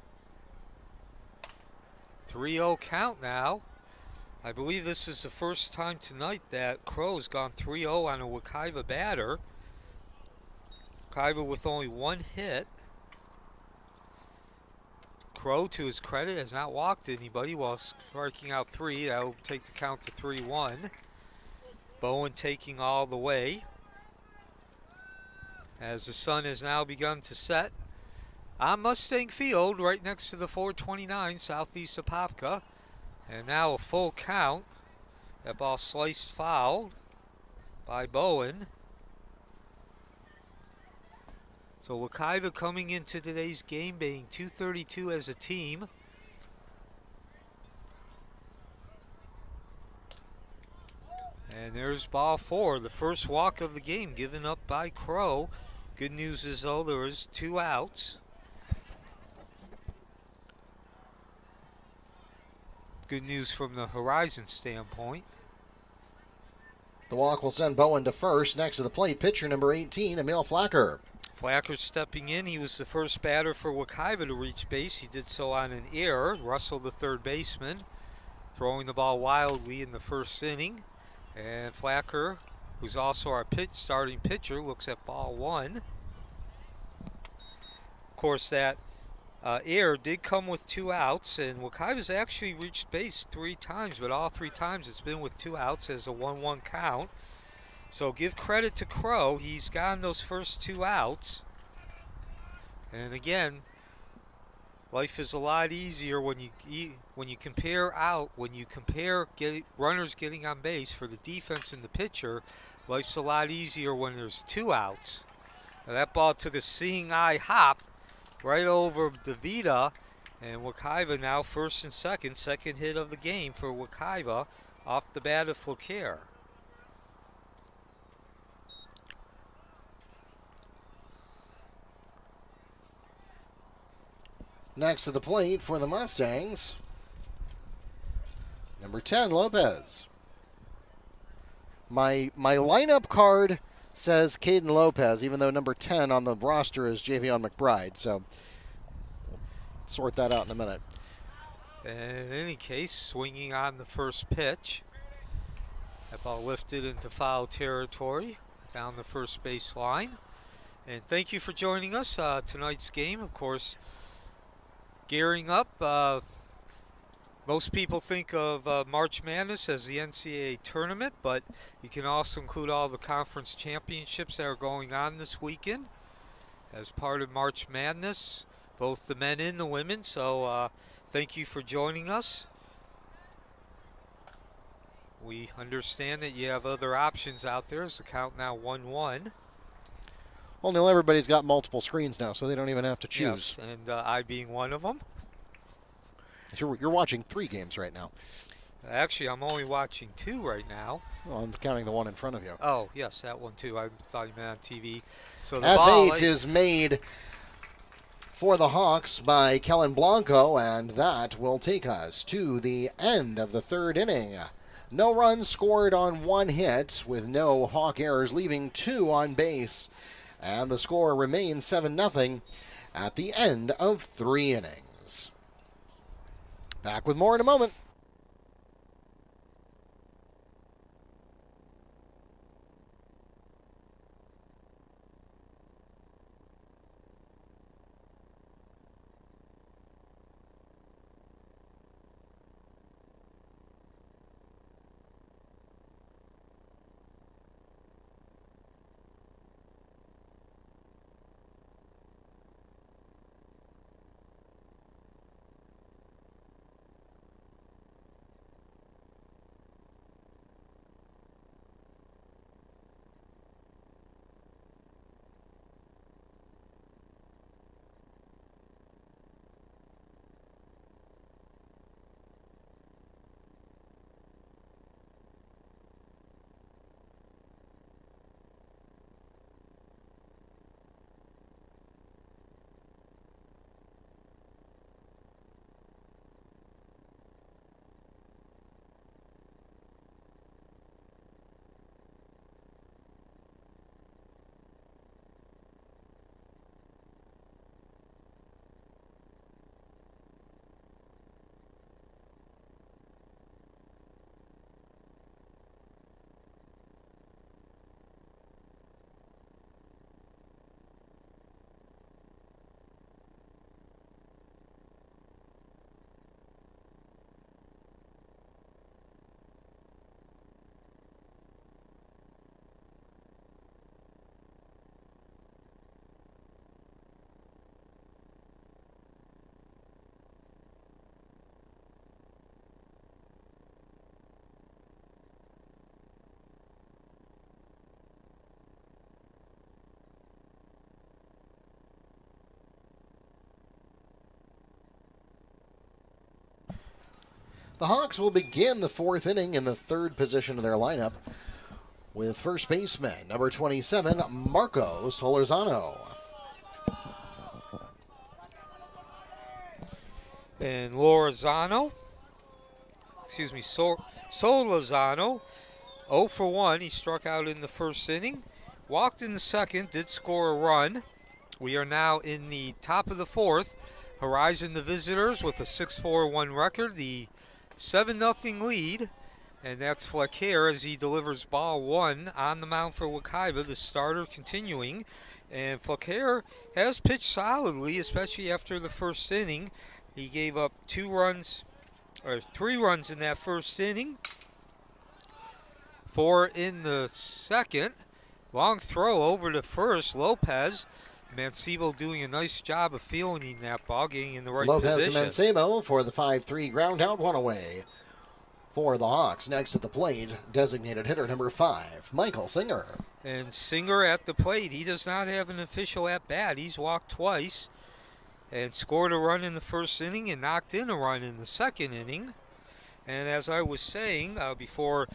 3-0 count now. I believe this is the first time tonight that Crow's gone 3-0 on a Wekiva batter. Wekiva with only 1 hit. Crow, to his credit, has not walked anybody while striking out 3. That will take the count to 3-1. Bowen taking all the way as the sun has now begun to set on Mustang Field right next to the 429 southeast of Popka. And now a full count. That ball sliced foul by Bowen. So Wekiva coming into today's game being 232 as a team. And there's ball 4, the first walk of the game given up by Crow. Good news is though there is 2 outs. good news from the Horizon standpoint. The walk will send Bowen to first. Next to the plate, pitcher number 18, Emil Flacker. Flacker stepping in. He was the first batter for Wekiva to reach base. He did so on an error. Russell, the third baseman, throwing the ball wildly in the first inning. And Flacker, who's also our starting pitcher, looks at ball one. Of course, that error did come with 2 outs, and Wekiva's actually reached base 3 times, but all 3 times it's been with 2 outs as a 1-1 count. So give credit to Crow. He's gotten those first 2 outs. And again, life is a lot easier when you compare runners getting on base for the defense and the pitcher. Life's a lot easier when there's 2 outs. Now that ball took a seeing eye hop right over DeVita, and Wekiva now first and second hit of the game for Wekiva off the bat of Flacker. Next to the plate for the Mustangs, number 10, Lopez. My lineup card says Caden Lopez, even though number 10 on the roster is Javion McBride. So we'll sort that out in a minute. And in any case, swinging on the first pitch. That ball lifted into foul territory down the first base line. And thank you for joining us. Tonight's game, of course, gearing up. Most people think of March Madness as the NCAA tournament, but you can also include all the conference championships that are going on this weekend as part of March Madness, both the men and the women. So thank you for joining us. We understand that you have other options out there as the count now 1-1. Well, Neil, everybody's got multiple screens now, so they don't even have to choose. Yes, and I being one of them. You're watching 3 games right now. Actually, I'm only watching 2 right now. Well, I'm counting the one in front of you. Oh, yes, that one too. I thought you meant on TV. So the F8 is made for the Hawks by Kellen Blanco, and that will take us to the end of the 3rd inning. No runs scored on 1 hit, with no Hawk errors, leaving 2 on base. And the score remains 7-0 at the end of 3 innings. Back with more in a moment. The Hawks will begin the 4th inning in the 3rd position of their lineup with first baseman number 27, Marco Solorzano. And Lorenzano Solazano, 0 for 1. He struck out in the first inning. Walked in the second, did score a run. We are now in the top of the fourth. Horizon, the visitors, with a 6-4-1 record. The 7-0 lead. And that's Flecker as he delivers ball 1 on the mound for Wekiva, the starter continuing. And Flecker has pitched solidly, especially after the first inning. He gave up 3 runs in that first inning. 4 in the second. Long throw over to first. Lopez. Mancebo doing a nice job of fielding that ball, getting in the right position. Lopez to Mancebo for the 5-3 ground out, 1 away. For the Hawks, next at the plate, designated hitter number 5, Michael Singer. And Singer at the plate, he does not have an official at-bat. He's walked twice and scored a run in the first inning and knocked in a run in the second inning. And as I was saying before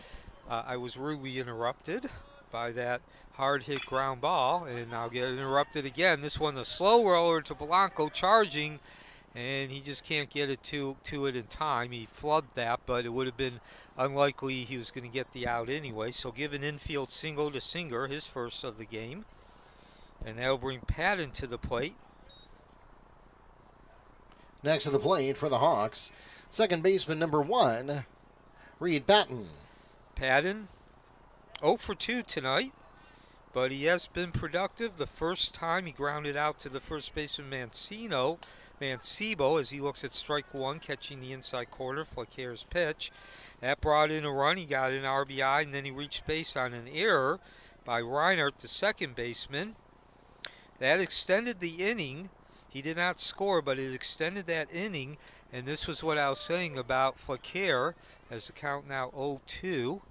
I was rudely interrupted by that hard-hit ground ball, and I'll get interrupted again. This one, a slow roller to Polanco charging, and he just can't get it to it in time. He flubbed that, but it would have been unlikely he was going to get the out anyway. So give an infield single to Singer, his first of the game. And that'll bring Patton to the plate. Next to the plate for the Hawks, second baseman number 1, Reed Patton. Patton, 0 for 2 tonight, but he has been productive. The first time he grounded out to the first baseman Mancebo as he looks at strike 1, catching the inside corner, Flecker's pitch. That brought in a run. He got an RBI, and then he reached base on an error by Reinhardt, the second baseman. That extended the inning. He did not score, but it extended that inning, and this was what I was saying about Flecker, as the count now 0-2.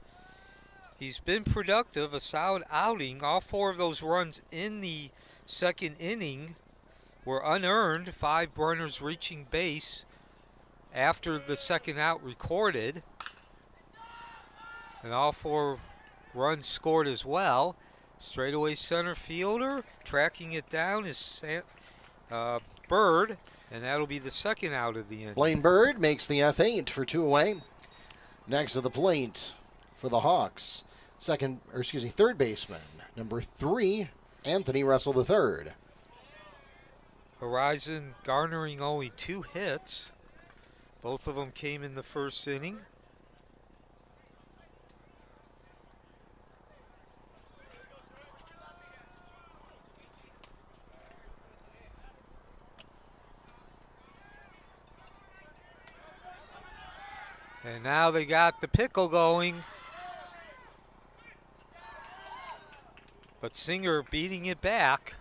He's been productive, a solid outing. All 4 of those runs in the second inning were unearned, 5 runners reaching base after the second out recorded. And all 4 runs scored as well. Straightaway center fielder, tracking it down is Bird, and that'll be the second out of the inning. Blaine Bird makes the F8 for 2 away. Next to the plate for the Hawks, third baseman, number 3, Anthony Russell III. Horizon garnering only 2 hits. Both of them came in the first inning. And now they got the pickle going. But Singer beating it back,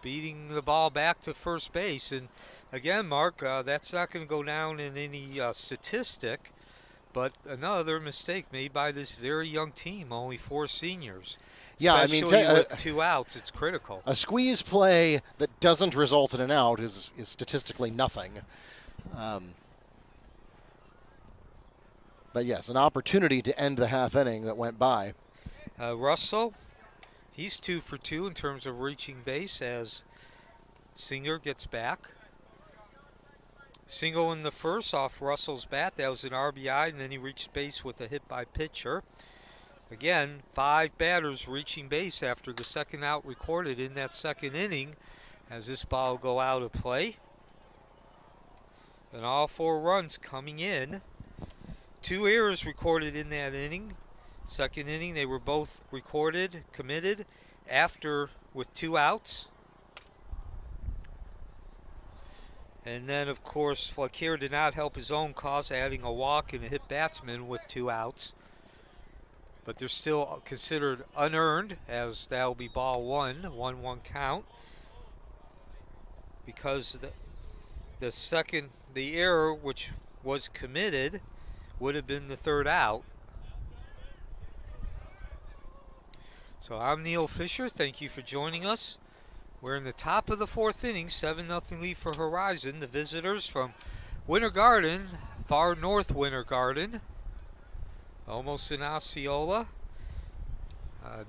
beating the ball back to first base. And again, Mark, that's not going to go down in any statistic, but another mistake made by this very young team, only 4 seniors. Yeah, especially with 2 outs, it's critical. A squeeze play that doesn't result in an out is statistically nothing. But yes, an opportunity to end the half inning that went by. Russell, he's 2 for 2 in terms of reaching base as Singer gets back. Single in the first off Russell's bat. That was an RBI, and then he reached base with a hit by pitcher. Again, 5 batters reaching base after the second out recorded in that second inning as this ball will go out of play. And all 4 runs coming in. 2 errors recorded in that inning. Second inning, they were both committed after with 2 outs. And then, of course, Flecker did not help his own cause, adding a walk and a hit batsman with 2 outs. But they're still considered unearned, as that will be ball 1, 1-1 count. Because the error which was committed would have been the 3rd out. So I'm Neil Fisher. Thank you for joining us. We're in the top of the 4th inning, 7-0 lead for Horizon. The visitors from Winter Garden, far north Winter Garden, almost in Osceola.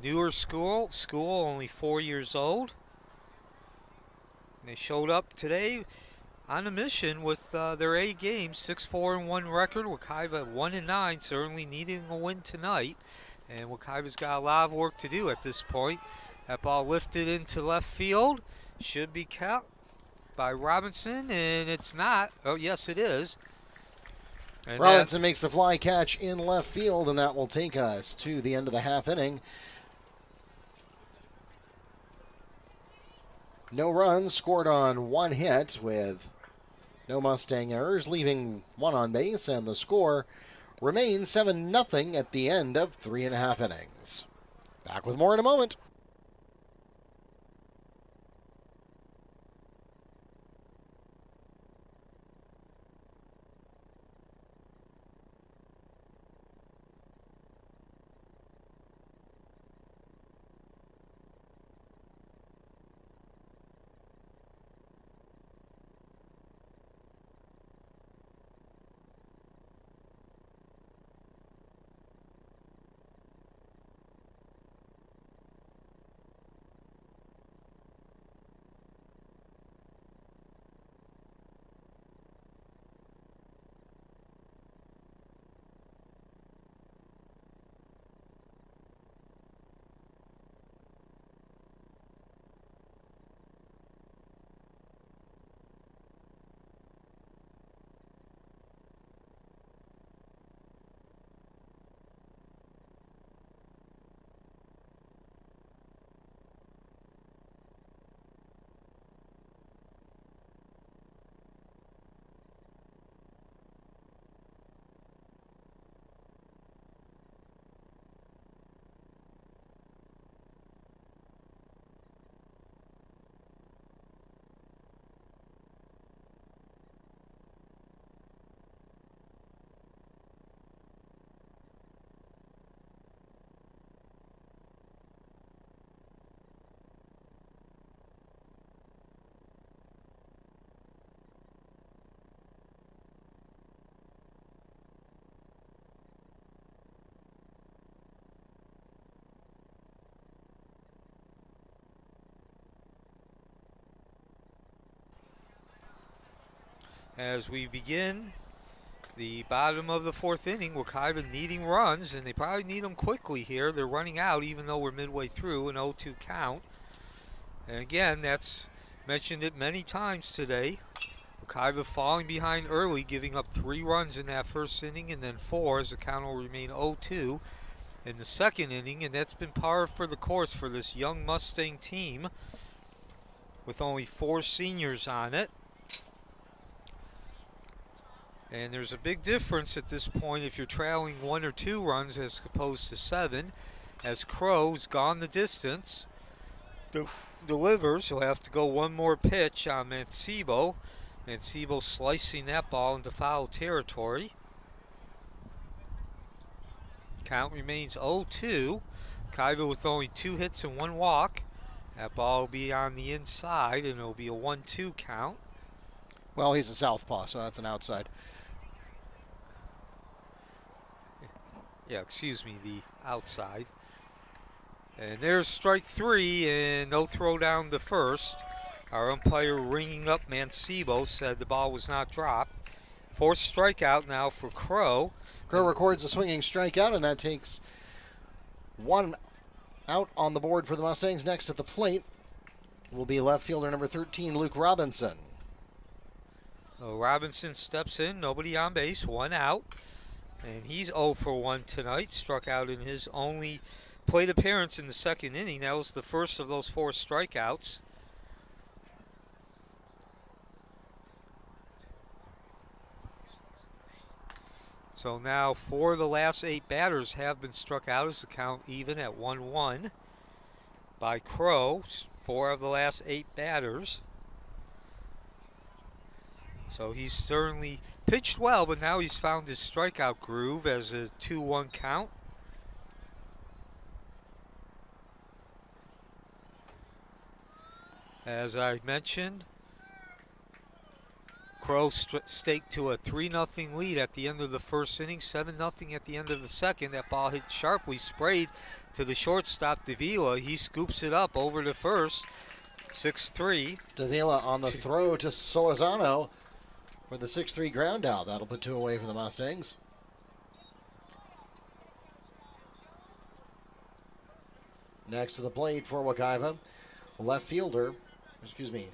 Newer school, only 4 years old. They showed up today on a mission with their 8 games, 6-4-1 record. Wekiva 1-9, certainly needing a win tonight. And Wekiva's got a lot of work to do at this point. That ball lifted into left field. Should be caught by Robinson, and it's not. Oh, yes, it is. And Robinson makes the fly catch in left field, and that will take us to the end of the half inning. No runs scored on 1 hit with no Mustang errors, leaving 1 on base, and the score remains 7-0 at the end of 3.5 innings. Back with more in a moment. As we begin the bottom of the 4th inning, Wekiva needing runs, and they probably need them quickly here. They're running out even though we're midway through, an 0-2 count. And again, that's mentioned it many times today. Wekiva falling behind early, giving up 3 runs in that first inning, and then 4 as the count will remain 0-2 in the second inning, and that's been par for the course for this young Mustang team with only 4 seniors on it. And there's a big difference at this point if you're trailing 1 or 2 runs as opposed to 7. As Crow's gone the distance, delivers. He'll have to go 1 more pitch on Mancebo. Mancebo slicing that ball into foul territory. Count remains 0-2. Wekiva with only 2 hits and 1 walk. That ball will be on the inside, and it'll be a 1-2 count. Well, he's a southpaw, so that's an outside. Yeah, excuse me, the outside. And there's strike 3, and no throw down to first. Our umpire ringing up Mancebo said the ball was not dropped. 4th strikeout now for Crow. Crow records a swinging strikeout, and that takes 1 out on the board for the Mustangs. Next at the plate will be left fielder number 13, Luke Robinson. Robinson steps in, nobody on base, 1 out. And he's 0 for 1 tonight, struck out in his only plate appearance in the second inning. That was the first of those 4 strikeouts. So now 4 of the last 8 batters have been struck out as the count even at 1-1 by Crow. 4 of the last 8 batters. So he's certainly pitched well, but now he's found his strikeout groove as a 2-1 count. As I mentioned, Crow staked to a 3-0 lead at the end of the first inning, 7-0 at the end of the second. That ball hit sharply, sprayed to the shortstop, Davila. He scoops it up over to first. 6-3. Davila on the throw to Solozano for the 6-3 ground out. That'll put 2 away for the Mustangs. Next to the plate for Wekiva,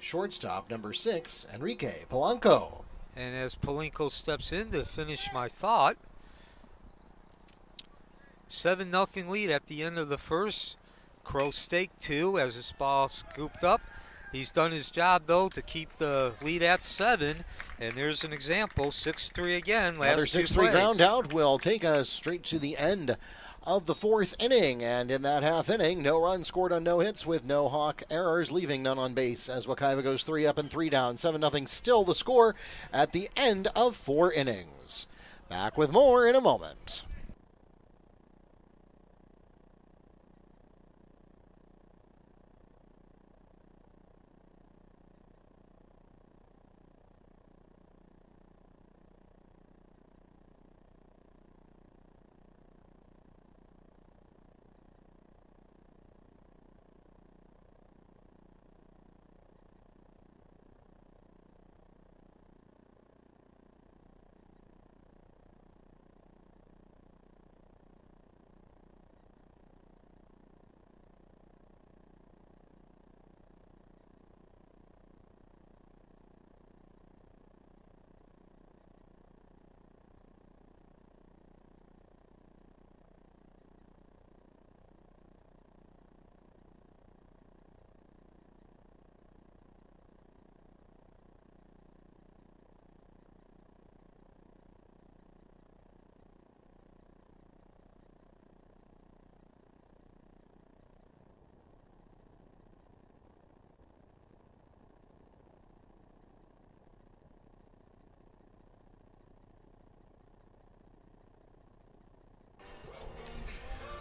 shortstop number 6, Enrique Polanco. And as Polanco steps in to finish my thought, 7-0 lead at the end of the first. Crow stake 2 as this ball scooped up. He's done his job, though, to keep the lead at 7. And there's an example, 6-3 again. Another 6-3 ground out will take us straight to the end of the 4th inning. And in that half inning, no runs scored on no hits with no Hawk errors, leaving none on base as Wekiva goes 3 up and 3 down. 7-0 still the score at the end of 4 innings. Back with more in a moment.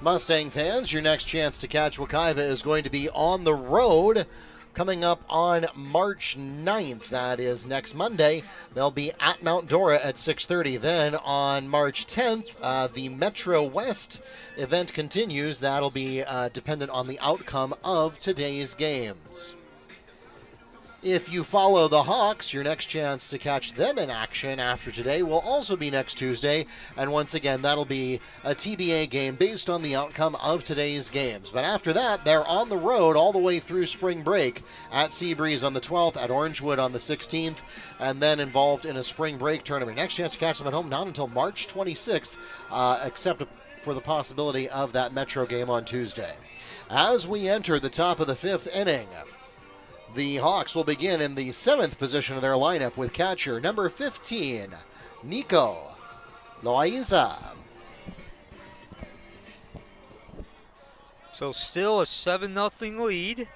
Mustang fans, your next chance to catch Wekiva is going to be on the road coming up on March 9th. That is next Monday. They'll be at Mount Dora at 6:30. Then on March 10th, the Metro West event continues. That'll be dependent on the outcome of today's games. If you follow the Hawks, your next chance to catch them in action after today will also be next Tuesday. And once again, that'll be a TBA game based on the outcome of today's games. But after that, they're on the road all the way through spring break at Seabreeze on the 12th, at Orangewood on the 16th, and then involved in a spring break tournament. Next chance to catch them at home not until March 26th, except for the possibility of that Metro game on Tuesday. As we enter the top of the 5th inning, the Hawks will begin in the 7th position of their lineup with catcher number 15, Nico Loaiza. So still a 7-0 lead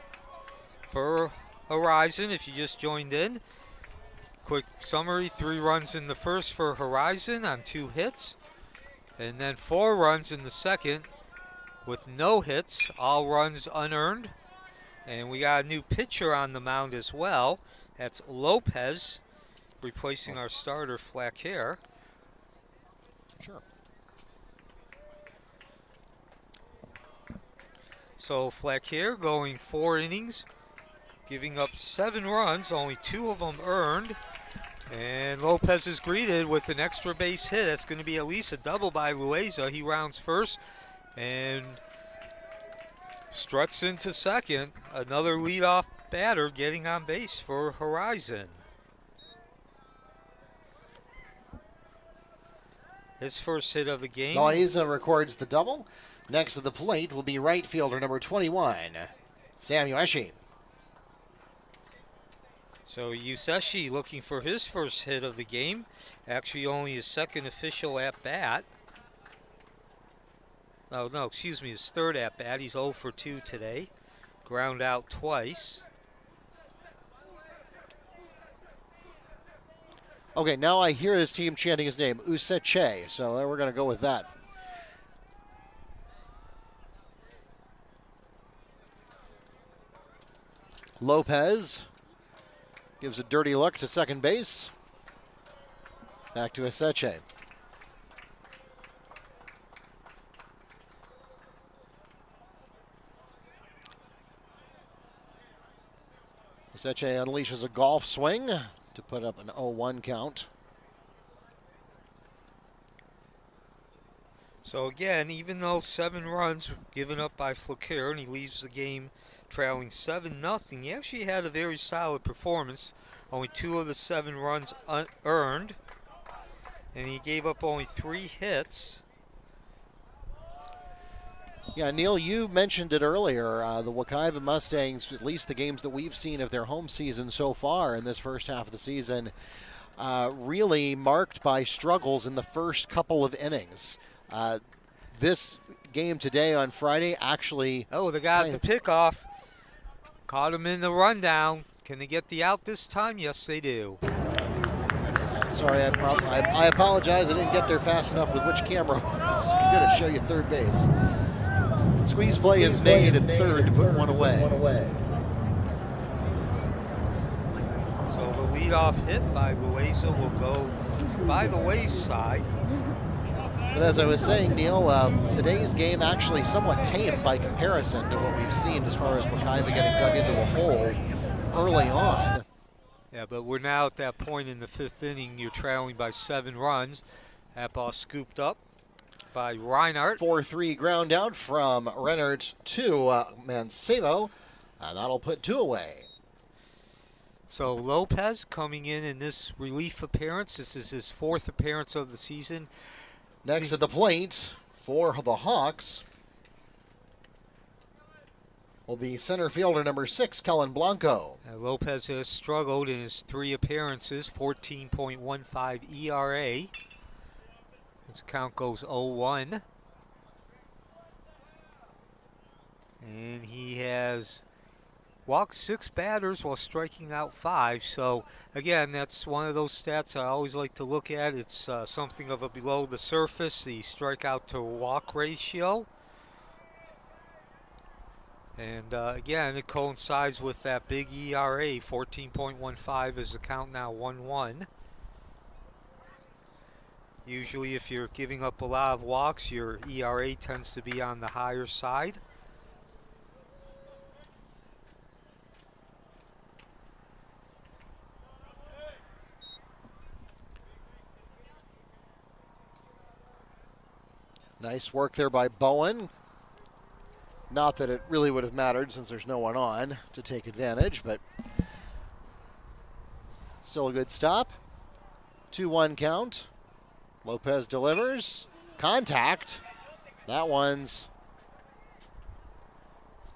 for Horizon if you just joined in. Quick summary, 3 runs in the first for Horizon on 2 hits. And then 4 runs in the second with no hits, all runs unearned. And we got a new pitcher on the mound as well. That's Lopez, replacing our starter, Flaquer. Sure. So Flaquer going 4 innings, giving up 7 runs, only 2 of them earned. And Lopez is greeted with an extra base hit. That's going to be at least a double by Loaiza. He rounds first and struts into second. Another leadoff batter getting on base for Horizon. His first hit of the game. Loaiza records the double. Next to the plate will be right fielder number 21, Sam Ueshi. So Useshi looking for his first hit of the game. Actually only his second official at bat. No, excuse me, his third at bat. He's 0 for 2 today. Ground out twice. Okay, now I hear his team chanting his name, Useche, so we're going to go with that. Lopez gives a dirty look to second base. Back to Useche. Seche unleashes a golf swing to put up an 0-1 count. So again, even though 7 runs were given up by Flaquer and he leaves the game trailing 7-0, he actually had a very solid performance. Only 2 of the 7 runs earned, and he gave up only 3 hits. Yeah, Neil, you mentioned it earlier. The Wekiva Mustangs, at least the games that we've seen of their home season so far in this first half of the season, really marked by struggles in the first couple of innings. This game today on Friday actually... Oh, the guy at the pickoff caught him in the rundown. Can they get the out this time? Yes, they do. Sorry, I apologize. I didn't get there fast enough with which camera was going to show you third base. Squeeze play is made at third to put one away. So the leadoff hit by Loaiza will go by the wayside. But as I was saying, Neil, today's game actually somewhat tame by comparison to what we've seen as far as Wekiva getting dug into a hole early on. Yeah, but we're now at that point in the 5th inning. You're trailing by 7 runs. That ball scooped up by Reinhardt. 4-3 ground out from Reinhardt to Mancebo. And that'll put 2 away. So Lopez coming in this relief appearance. This is his 4th appearance of the season. Next at the plate for the Hawks will be center fielder number 6, Kellen Blanco. Lopez has struggled in his 3 appearances, 14.15 ERA. His count goes 0-1. And he has walked 6 batters while striking out 5. So, again, that's one of those stats I always like to look at. It's something of a below the surface, the strikeout to walk ratio. And, again, it coincides with that big ERA, 14.15 is the count now 1-1. Usually if you're giving up a lot of walks, your ERA tends to be on the higher side. Nice work there by Bowen. Not that it really would have mattered since there's no one on to take advantage, but still a good stop. 2-1 count. Lopez delivers. Contact. That one's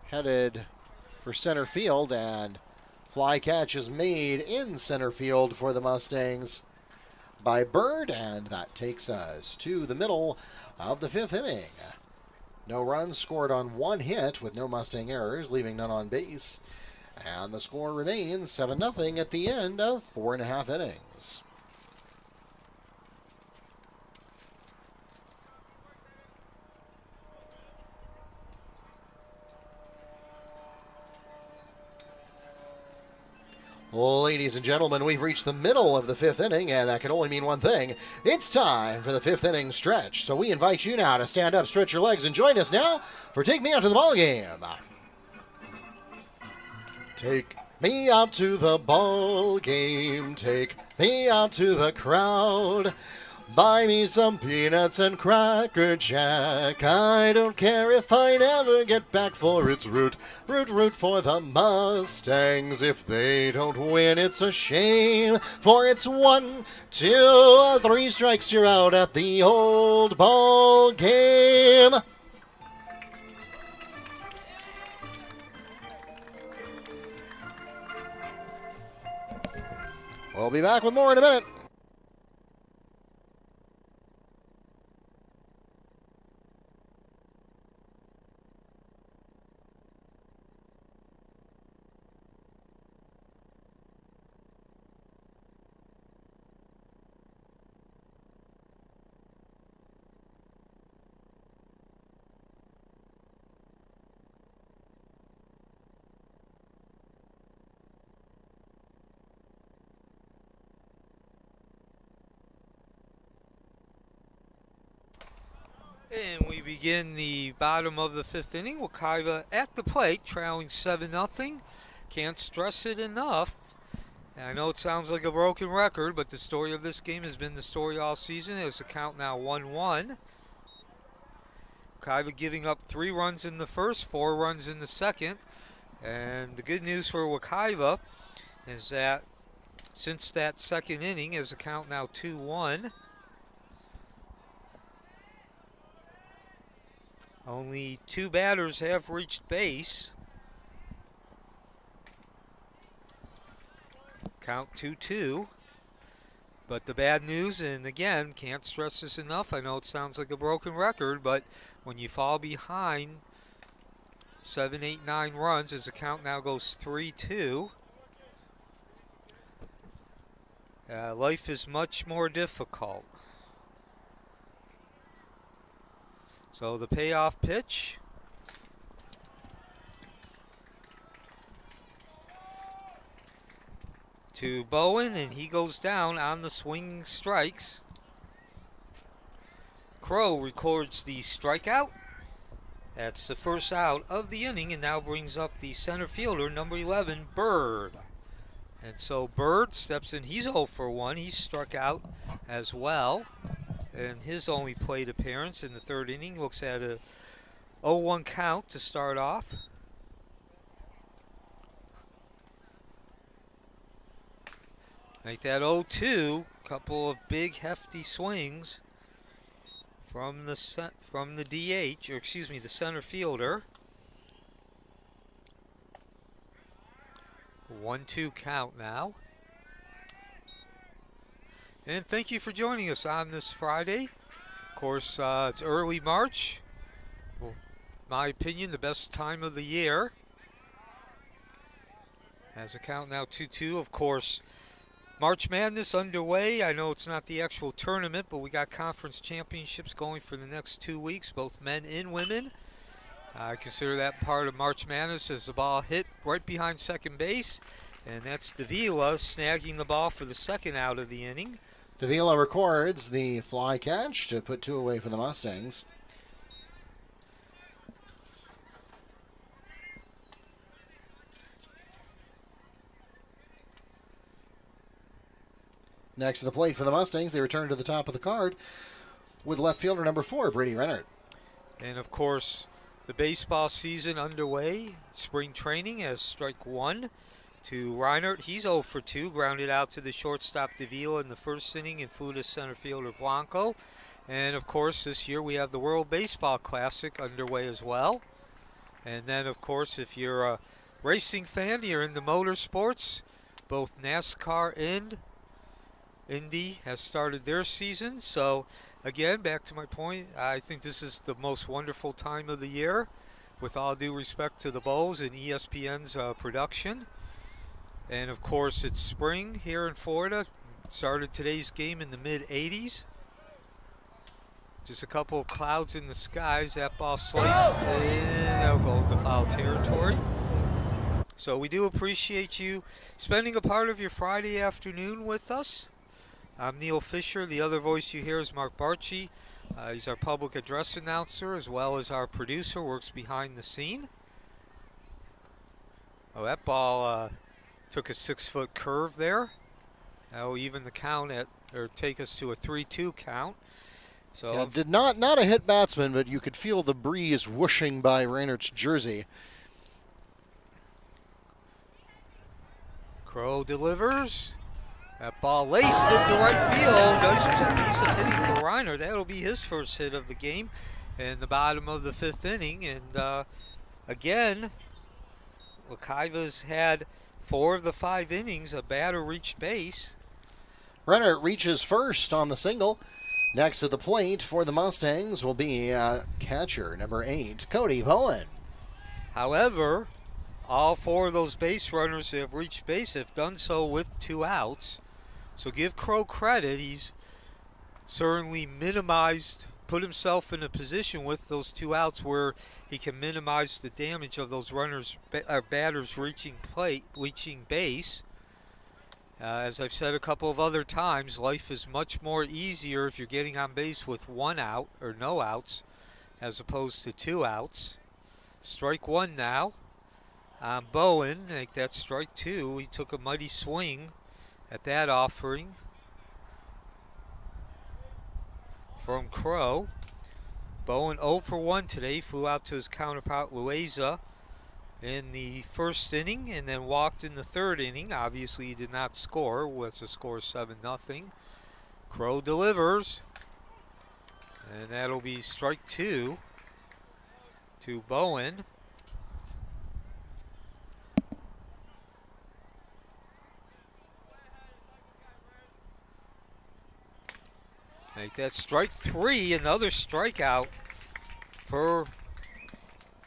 headed for center field, and fly catch is made in center field for the Mustangs by Bird, and that takes us to the middle of the 5th inning. No runs scored on 1 hit with no Mustang errors, leaving none on base. And the score remains 7-0 at the end of 4.5 innings. Ladies and gentlemen, we've reached the middle of the 5th inning, and that can only mean one thing. It's time for the 5th inning stretch. So we invite you now to stand up, stretch your legs, and join us now for Take Me Out to the Ball Game. Take me out to the ball game. Take me out to the crowd. Buy me some peanuts and Cracker Jack. I don't care if I never get back, for it's root, root, root for the Mustangs. If they don't win, it's a shame, for it's 1, 2, 3 strikes, you're out at the old ball game. We'll be back with more in a minute. And we begin the bottom of the 5th inning. Wekiva at the plate, trailing 7-0. can't stress it enough. And I know it sounds like a broken record, but the story of this game has been the story all season. There's a count now 1-1. Wekiva giving up 3 runs in the first, 4 runs in the second. And the good news for Wekiva is that since that second inning, is a count now 2-1. Only 2 batters have reached base. Count 2-2. But the bad news, and again, can't stress this enough, I know it sounds like a broken record, but when you fall behind 7, 8, 9 runs, as the count now goes 3-2, life is much more difficult. So the payoff pitch. To Bowen, and he goes down on the swinging strikes. Crow records the strikeout. That's the first out of the inning, and now brings up the center fielder, number 11, Bird. And so Bird steps in. He's 0 for 1. He's struck out as well. And his only plate appearance in the third inning looks at a 0-1 count to start off. Make that 0-2. Couple of big hefty swings from the DH, or excuse me, the center fielder. 1-2 count now. And thank you for joining us on this Friday. Of course, it's early March. Well, my opinion, the best time of the year. As a count now 2-2, of course. March Madness underway. I know it's not the actual tournament, but we got conference championships going for the next 2 weeks, both men and women. I consider that part of March Madness as the ball hit right behind second base, and that's Davila snagging the ball for the second out of the inning. Davila records the fly catch to put 2 away for the Mustangs. Next to the plate for the Mustangs, they return to the top of the card with left fielder number 4, Brady Rennert. And of course, the baseball season underway. Spring training as strike 1 to Reinert. He's 0 for 2, grounded out to the shortstop Davila in the first inning, and flew to center fielder Blanco. And of course, this year we have the World Baseball Classic underway as well. And then, of course, if you're a racing fan, you're into motorsports, both NASCAR and Indy has started their season. So again, back to my point, I think this is the most wonderful time of the year, with all due respect to the Bulls and ESPN's production. And of course, it's spring here in Florida. Started today's game in the mid-80s. Just a couple of clouds in the skies. That ball sliced, and that'll go into foul territory. So we do appreciate you spending a part of your Friday afternoon with us. I'm Neil Fisher. The other voice you hear is Mark Barchi. He's our public address announcer, as well as our producer, works behind the scene. Oh, that ball took a 6-foot curve there. That'll even the count at, or take us to a 3-2 count. So yeah, did not a hit batsman, but you could feel the breeze whooshing by Reinert's jersey. Crow delivers. That ball laced into right field. Nice piece of hitting for Reiner. That'll be his first hit of the game in the bottom of the 5th inning. And again, Wekiva's had 4 of the 5 innings. A batter reached base. Rennert reaches first on the single. Next to the plate for the Mustangs will be catcher number 8, Cody Bowen. However, all 4 of those base runners who have reached base have done so with 2 outs. So give Crow credit. He's certainly put himself in a position with those 2 outs where he can minimize the damage of those batters reaching base. As I've said a couple of other times, life is much more easier if you're getting on base with 1 out or no outs as opposed to 2 outs. Strike 1 now. Bowen. I think that's strike 2. He took a mighty swing at that offering from Crow. Bowen 0 for 1 today. Flew out to his counterpart Loaiza in the first inning and then walked in the third inning. Obviously he did not score with the score 7-0. Crow delivers, and that'll be strike 2 to Bowen. Make that strike 3, another strikeout for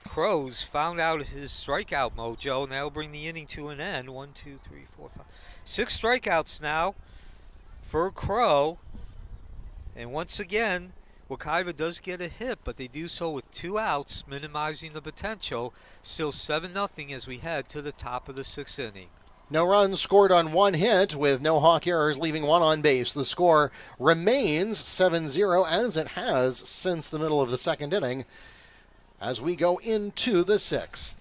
Crows. Found out his strikeout mojo, and that'll bring the inning to an end. 1, 2, 3, 4, 5. 6 strikeouts now for Crow. And once again, Wekiva does get a hit, but they do so with 2 outs, minimizing the potential. Still 7-0 as we head to the top of the 6th inning. No runs scored on 1 hit with no Hawk errors, leaving 1 on base. The score remains 7-0 as it has since the middle of the 2nd inning as we go into the 6th.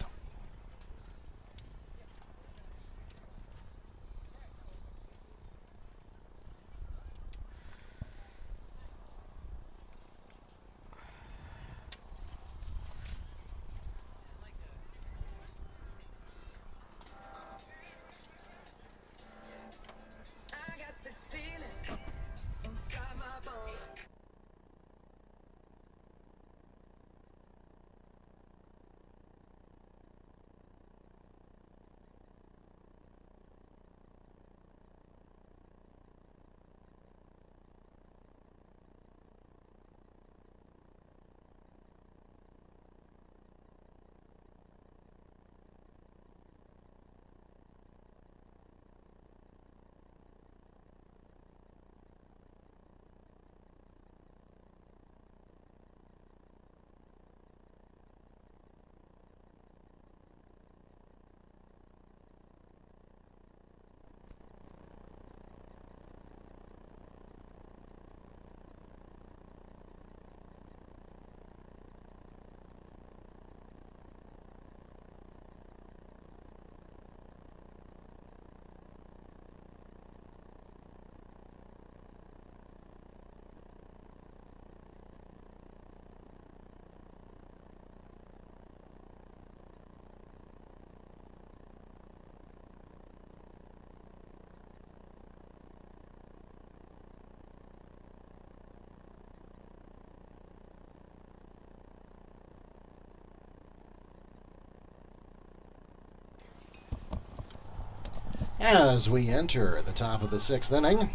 As we enter the top of the 6th inning,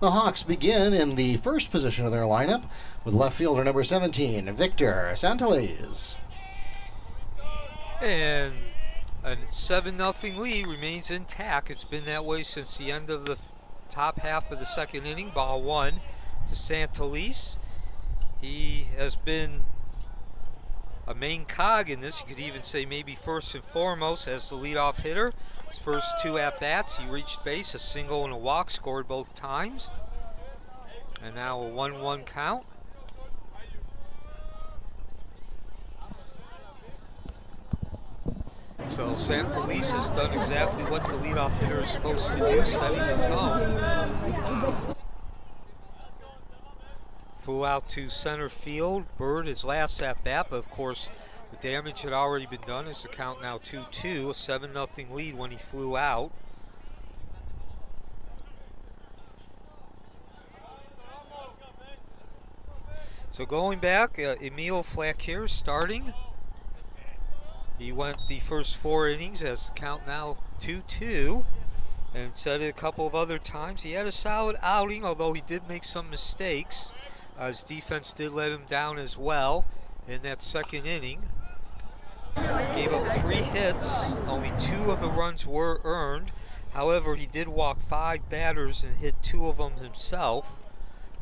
the Hawks begin in the first position of their lineup with left fielder number 17, Victor Santalese. And a 7-0 lead remains intact. It's been that way since the end of the top half of the 2nd inning. Ball 1 to Santalese. He has been a main cog in this. You could even say maybe first and foremost as the leadoff hitter. His first 2 at-bats, he reached base, a single and a walk, scored both times. And now a 1-1 count. So Santalese has done exactly what the leadoff hitter is supposed to do, setting the tone. Flew out to center field. Bird his last at-bat, but of course the damage had already been done as the count now 2-2, a 7-0 lead when he flew out. So going back, Emil Flakier starting. He went the first 4 innings as the count now 2-2. And said it a couple of other times. He had a solid outing, although he did make some mistakes. His defense did let him down as well in that 2nd inning. Gave up 3 hits. Only 2 of the runs were earned. However, he did walk 5 batters and hit 2 of them himself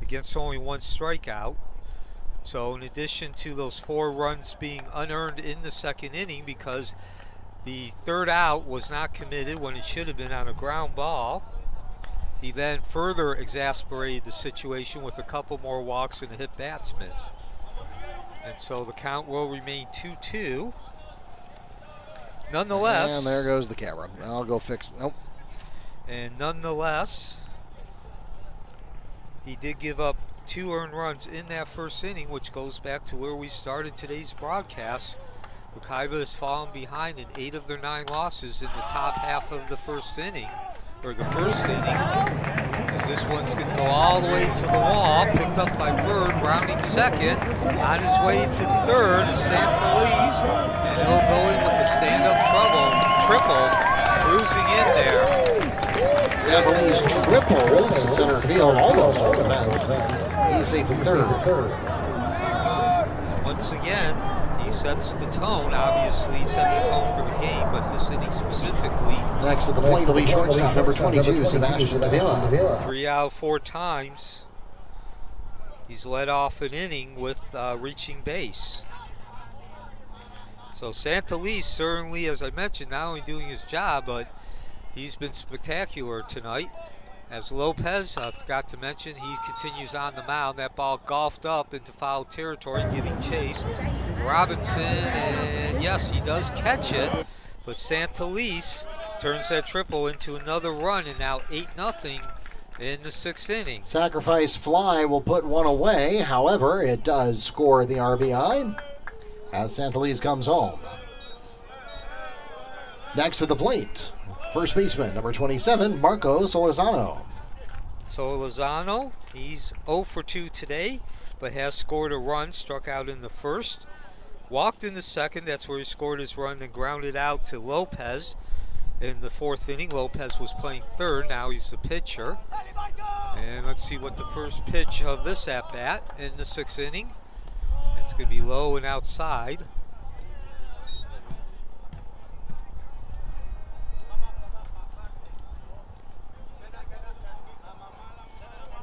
against only 1 strikeout. So in addition to those 4 runs being unearned in the 2nd inning because the 3rd out was not committed when it should have been on a ground ball, he then further exasperated the situation with a couple more walks and a hit batsman. And so the count will remain 2-2. nonetheless. And there goes the camera. I'll go fix. Nope. And nonetheless, he did give up 2 earned runs in that first inning, which goes back to where we started today's broadcast. Wekiva has fallen behind in 8 of their 9 losses in the top half of the first inning, or the first inning. As this one's going to go all the way to the wall, picked up by Bird, rounding second. On his way to third is Santalese, and he'll go in with a stand-up triple, cruising in there. Santalese triples to center field, almost on the fence. He's safe in third. Once again, he sets the tone. Obviously, he set the tone for the game, but this inning specifically. Next at the plate will be shortstop number 22, Sebastian Avila. 3 out of 4 times, he's led off an inning with reaching base. So Santalese certainly, as I mentioned, not only doing his job, but he's been spectacular tonight. As Lopez, I forgot to mention, he continues on the mound. That ball golfed up into foul territory, giving chase. Robinson, and yes, he does catch it, but Santalese turns that triple into another run, and now 8-0 in the 6th inning. Sacrifice fly will put one away. However, it does score the RBI as Santalese comes home. Next to the plate, first baseman, number 27, Marco Solorzano. Solorzano, he's 0 for 2 today, but has scored a run, struck out in the first. Walked in the second, that's where he scored his run, then grounded out to Lopez. In the 4th inning, Lopez was playing third, now he's the pitcher. And let's see what the first pitch of this at-bat in the 6th inning. It's going to be low and outside.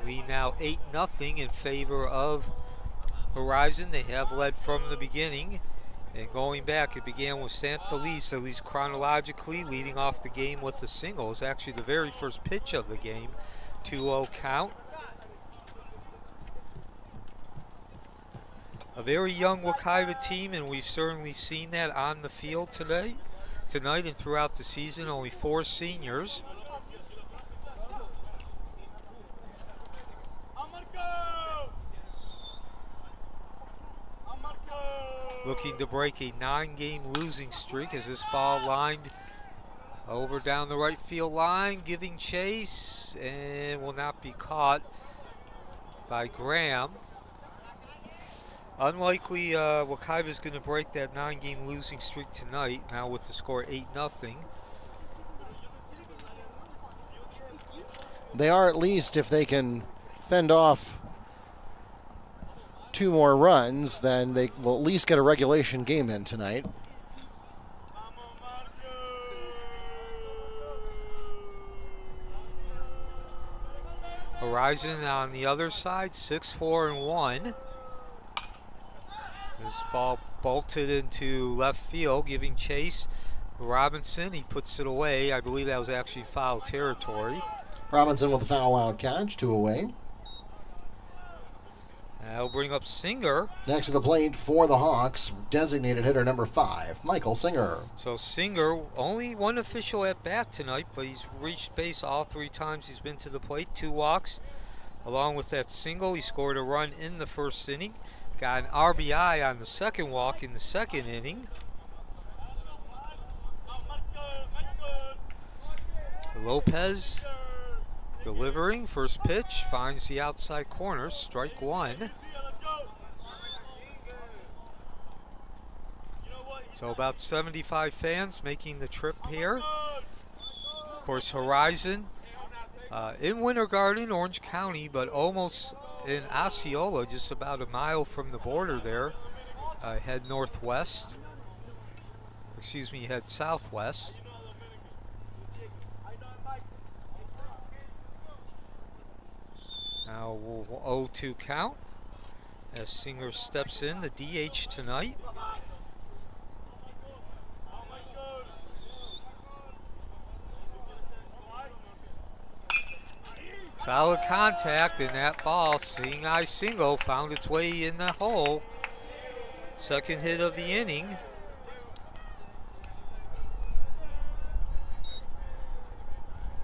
We now 8-0 in favor of Horizon. They have led from the beginning. And going back, it began with Santalese, at least chronologically, leading off the game with a single. It was actually the very first pitch of the game. 2-0 count. A very young Wekiva team, and we've certainly seen that on the field tonight and throughout the season. Only 4 seniors. Looking to break a 9-game losing streak as this ball lined over down the right field line, giving chase, and will not be caught by Graham. Unlikely Wekiva is going to break that 9-game losing streak tonight, now with the score 8-0. They are, at least, if they can fend off 2 more runs, then they will at least get a regulation game in tonight. Horizon on the other side, 6-4-1. This ball bolted into left field, giving chase. Robinson, he puts it away. I believe that was actually foul territory. Robinson with a foul out catch, 2 away. That'll bring up Singer. Next to the plate for the Hawks, designated hitter number 5, Michael Singer. So Singer, only 1 official at bat tonight, but he's reached base all 3 times he's been to the plate. 2 walks. Along with that single, he scored a run in the 1st inning. Got an RBI on the 2nd walk in the 2nd inning. Lopez delivering, first pitch, finds the outside corner, strike 1. So about 75 fans making the trip here. Of course, Horizon in Winter Garden, Orange County, but almost in Osceola, just about a mile from the border there. Head northwest. Excuse me, head southwest. Now 0-2 count as Singer steps in, the DH tonight. Solid contact, and that ball, seeing eye single, found its way in the hole. 2nd hit of the inning.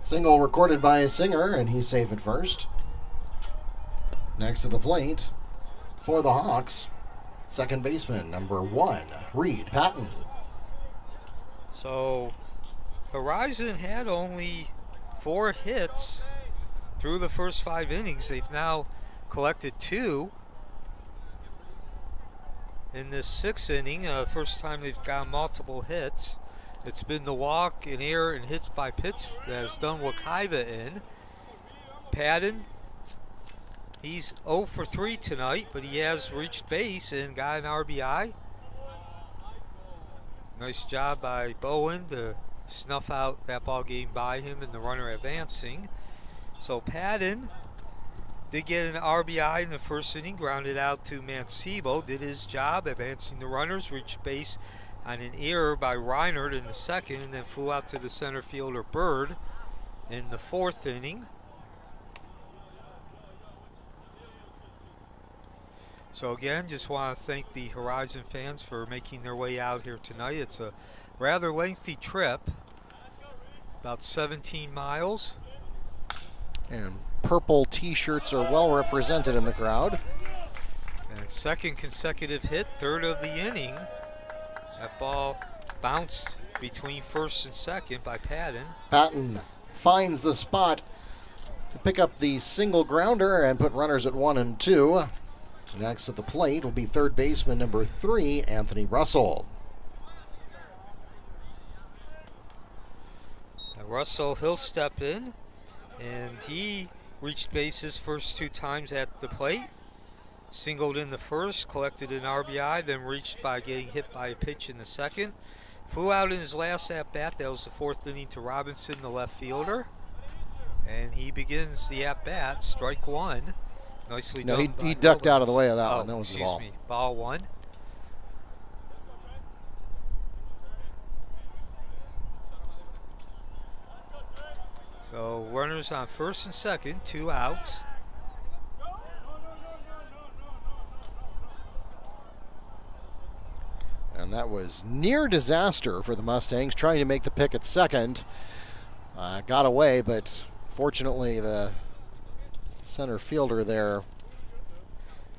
Single recorded by Singer, and he's safe at first. Next to the plate for the Hawks, second baseman, number 1, Reed Patton. So Horizon had only 4 hits through the first 5 innings. They've now collected 2 in this 6th inning. First time they've got multiple hits. It's been the walk and error and hits by pitch that has done Wekiva in. Patton, he's 0 for 3 tonight, but he has reached base and got an RBI. Nice job by Bowen to snuff out that ball game by him and the runner advancing. So Patton did get an RBI in the first inning, grounded out to Mancebo, did his job advancing the runners, reached base on an error by Reinert in the second, and then flew out to the center fielder Bird in the 4th inning. So again, just want to thank the Horizon fans for making their way out here tonight. It's a rather lengthy trip, about 17 miles. And purple t-shirts are well represented in the crowd. And second consecutive hit, 3rd of the inning. That ball bounced between first and second by Patton. Patton finds the spot to pick up the single grounder and put runners at 1 and 2. Next at the plate will be third baseman number 3, Anthony Russell. Now Russell, he'll step in, and he reached base his first 2 times at the plate. Singled in the first, collected an RBI, then reached by getting hit by a pitch in the second. Flew out in his last at-bat, that was the 4th inning, to Robinson, the left fielder. And he begins the at-bat, strike 1. Nicely done. No, he ducked out of the way of that one. That was the ball. Excuse me. Ball 1. So runners on first and second, 2 outs. And that was near disaster for the Mustangs, trying to make the pick at second. Got away, but fortunately the center fielder there,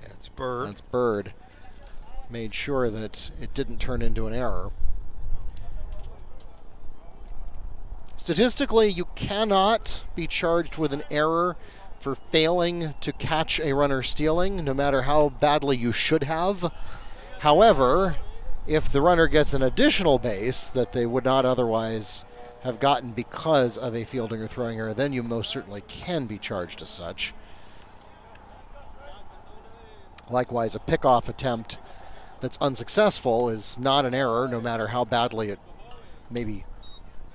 That's Bird. That's Bird, made sure that it didn't turn into an error. Statistically, you cannot be charged with an error for failing to catch a runner stealing, no matter how badly you should have. However, if the runner gets an additional base that they would not otherwise have gotten because of a fielding or throwing error, then you most certainly can be charged as such. Likewise, a pickoff attempt that's unsuccessful is not an error, no matter how badly it maybe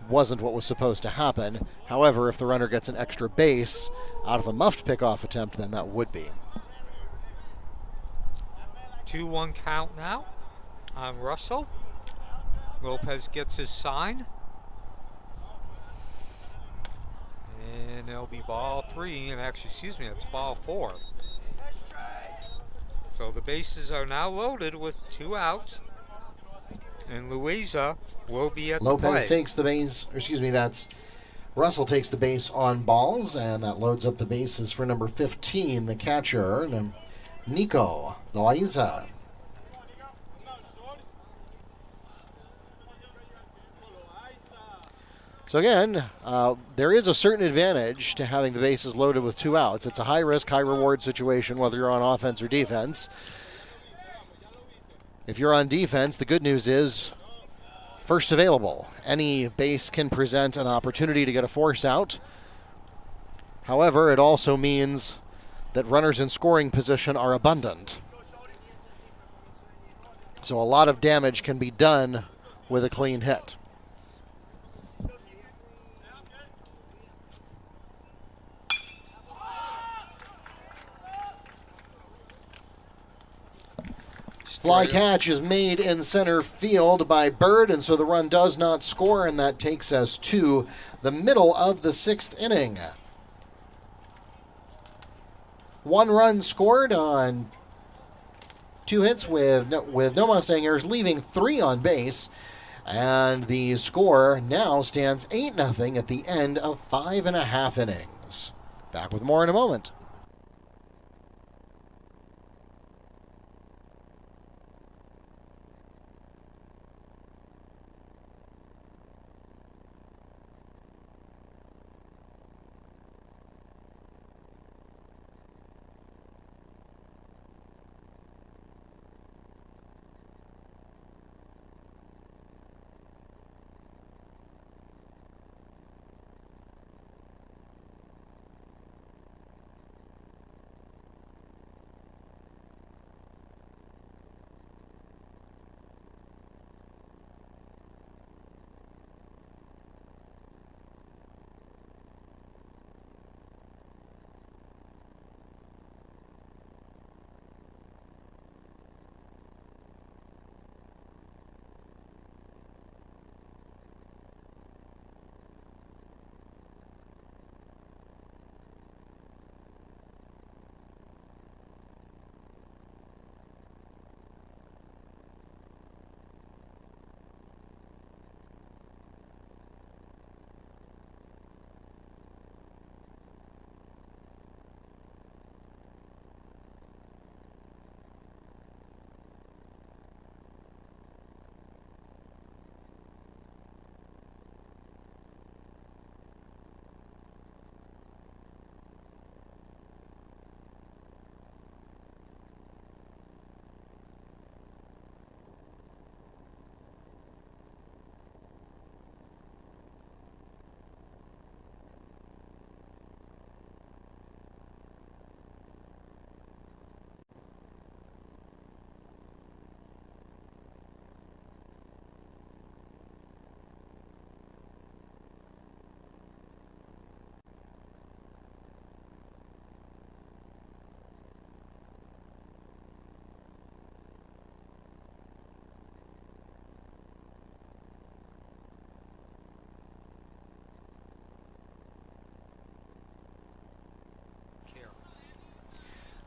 wasn't what was supposed to happen. However, if the runner gets an extra base out of a muffed pickoff attempt, then that would be. 2-1 count now on Russell. Lopez gets his sign. And it'll be ball 3, and actually, excuse me, it's ball 4. So the bases are now loaded with 2 outs. And Louisa will be at Lopez the plate. takes the base, or excuse me, that's Russell takes the base on balls, and that loads up the bases for number 15, the catcher, and Nico Louisa. So again, there is a certain advantage to having the bases loaded with 2 outs. It's a high-risk, high-reward situation, whether you're on offense or defense. If you're on defense, the good news is first available. Any base can present an opportunity to get a force out. However, it also means that runners in scoring position are abundant. So a lot of damage can be done with a clean hit. Fly catch is made in center field by Bird, and so the run does not score, and that takes us to the middle of the 6th inning. 1 run scored on 2 hits with no Mustangers, leaving 3 on base. And the score now stands 8-0 at the end of 5.5 innings. Back with more in a moment.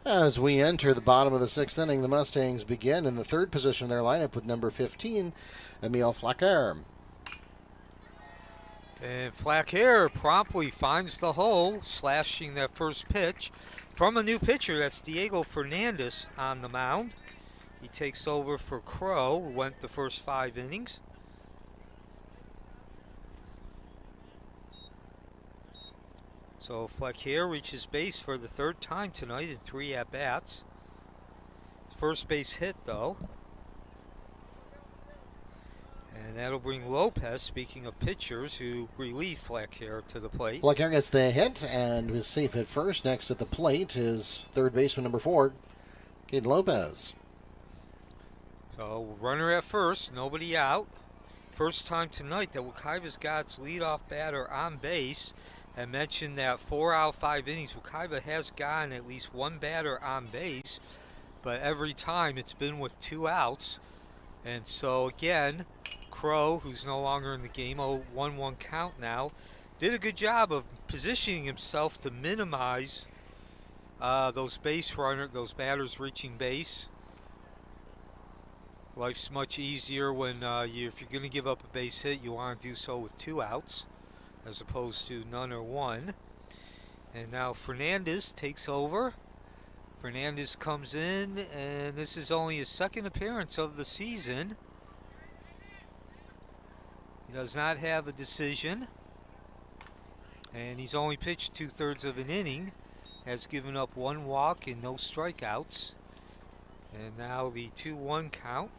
As we enter the bottom of the 6th inning, the Mustangs begin in the 3rd position of their lineup with number 15, Emile Flacker. And Flacker promptly finds the hole, slashing that first pitch from a new pitcher. That's Diego Fernandez on the mound. He takes over for Crow, who went the first 5 innings. So Flacker reaches base for the 3rd time tonight in 3 at-bats. First base hit, though. And that'll bring Lopez, speaking of pitchers, who relieve Flacker to the plate. Flacker gets the hit and is safe at first. Next at the plate is 3rd baseman number 4, Caden Lopez. So runner at first, nobody out. First time tonight that Wekiva's got its leadoff batter on base. I mentioned that 4 out of 5 innings, Wekiva has gotten at least one batter on base, but every time it's been with 2 outs. And so again, Crow, who's no longer in the game, 1-1 count now, did a good job of positioning himself to minimize those batters reaching base. Life's much easier when if you're going to give up a base hit, you want to do so with 2 outs. As opposed to none or 1. And now Fernandez takes over. Fernandez comes in, and this is only his 2nd appearance of the season. He does not have a decision. And he's only pitched 2/3 of an inning. Has given up 1 walk and no strikeouts. And now the 2-1 count.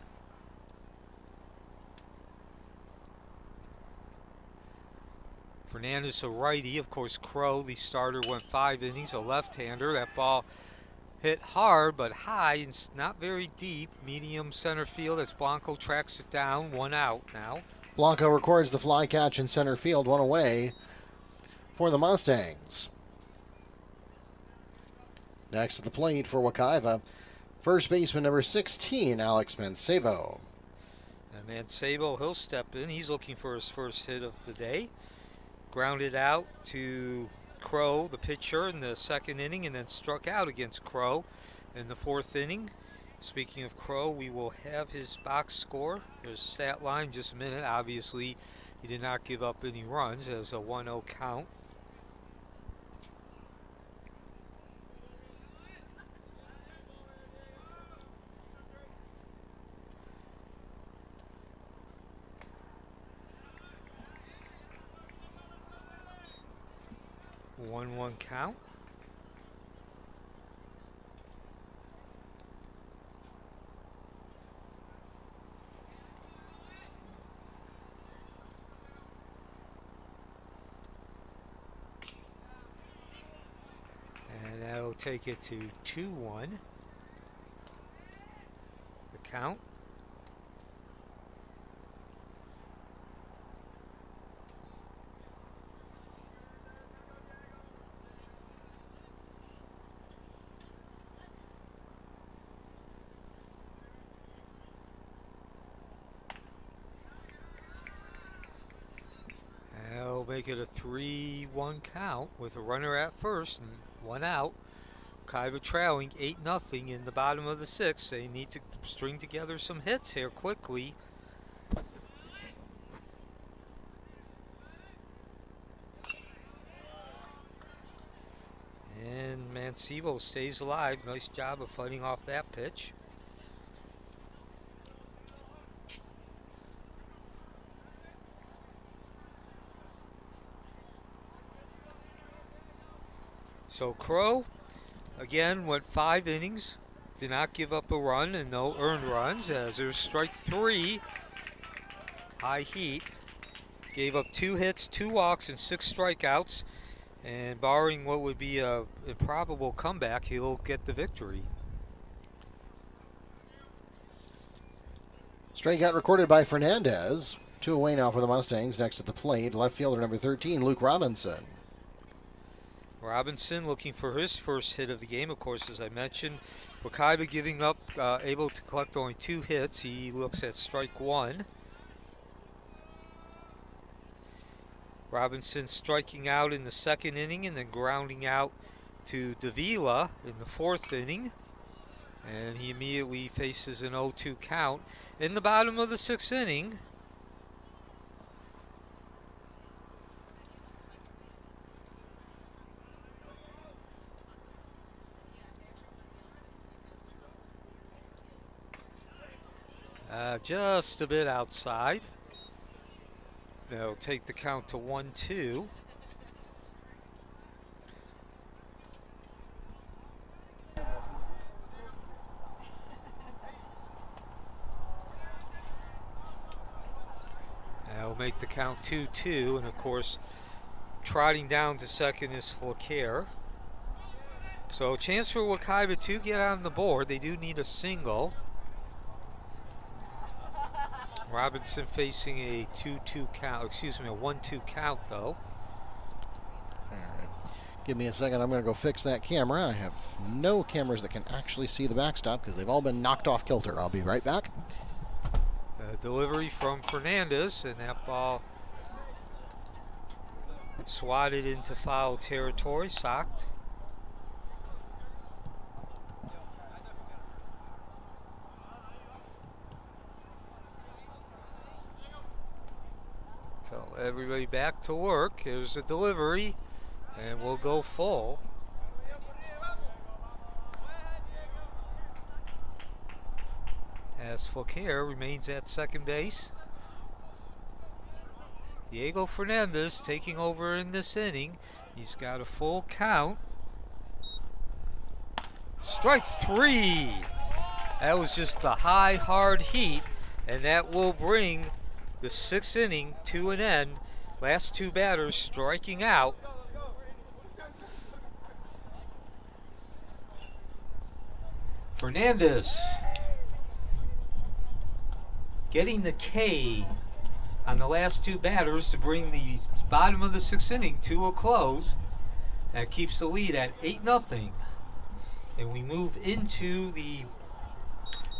Fernandez a righty. Of course, Crow, the starter, went 5 innings, a left-hander. That ball hit hard but high and not very deep. Medium center field as Blanco tracks it down. 1 out now. Blanco records the fly catch in center field, 1 away for the Mustangs. Next at the plate for Wekiva, first baseman number 16, Alex Mancebo. And Mancebo, he'll step in. He's looking for his first hit of the day. Grounded out to Crow, the pitcher, in the 2nd inning, and then struck out against Crow in the 4th inning. Speaking of Crow, we will have his box score. There's a stat line, just a minute. Obviously, he did not give up any runs as a 1-0 count. One count. And that'll take it to 2-1. The count. That'll make it a 3-1 count with a runner at first and one out. Wekiva trailing 8-0 in the bottom of the sixth. They need to string together some hits here quickly. And Mancebo stays alive. Nice job of fighting off that pitch. So Crow, again, went 5 innings, did not give up a run and no earned runs as there's strike 3. High heat. Gave up 2 hits, 2 walks, and 6 strikeouts. And barring what would be a improbable comeback, he'll get the victory. Strikeout recorded by Fernandez. 2 away now for the Mustangs. Next at the plate, left fielder number 13, Luke Robinson. Robinson looking for his first hit of the game, of course, as I mentioned. Wekiva giving up, able to collect only 2 hits. He looks at strike 1. Robinson striking out in the 2nd inning and then grounding out to Davila in the 4th inning. And he immediately faces an 0-2 count. In the bottom of the 6th inning, just a bit outside. They'll take the count to 1-2. That'll make the count 2-2, and of course, trotting down to second is Flaquer. So, chance for Wekiva to get on the board. They do need a single. Robinson facing a 2-2 count, excuse me, a 1-2 count though. All right. Give me a second, I'm going to go fix that camera. I have no cameras that can actually see the backstop because they've all been knocked off kilter. I'll be right back. Delivery from Fernandez, and that ball swatted into foul territory, socked. So everybody back to work. Here's the delivery, and we'll go full. As Flaquer remains at second base. Diego Fernandez taking over in this inning. He's got a full count. Strike 3. That was just a high, hard heat, and that will bring the 6th inning to an end. Last 2 batters striking out. Fernandez getting the K on the last 2 batters to bring the bottom of the 6th inning to a close. That keeps the lead at 8-0. And we move into the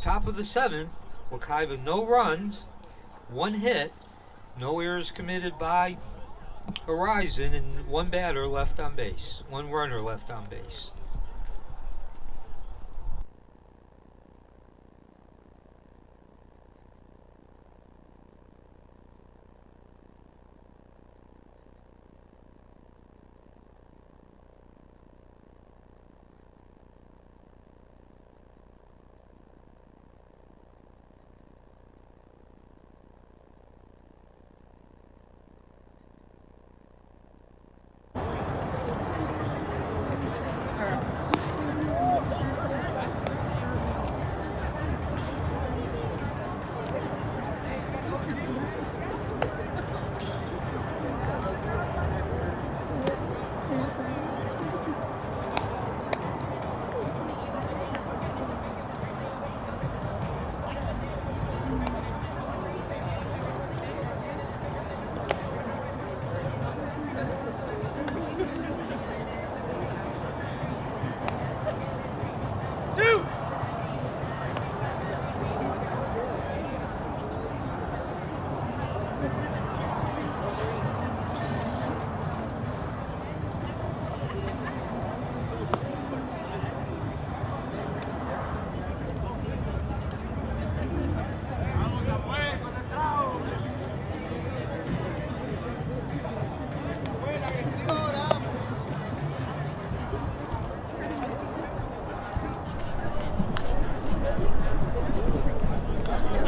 top of the 7th. Wekiva no runs, 1 hit, no errors committed by Horizon, and 1 batter left on base, 1 runner left on base.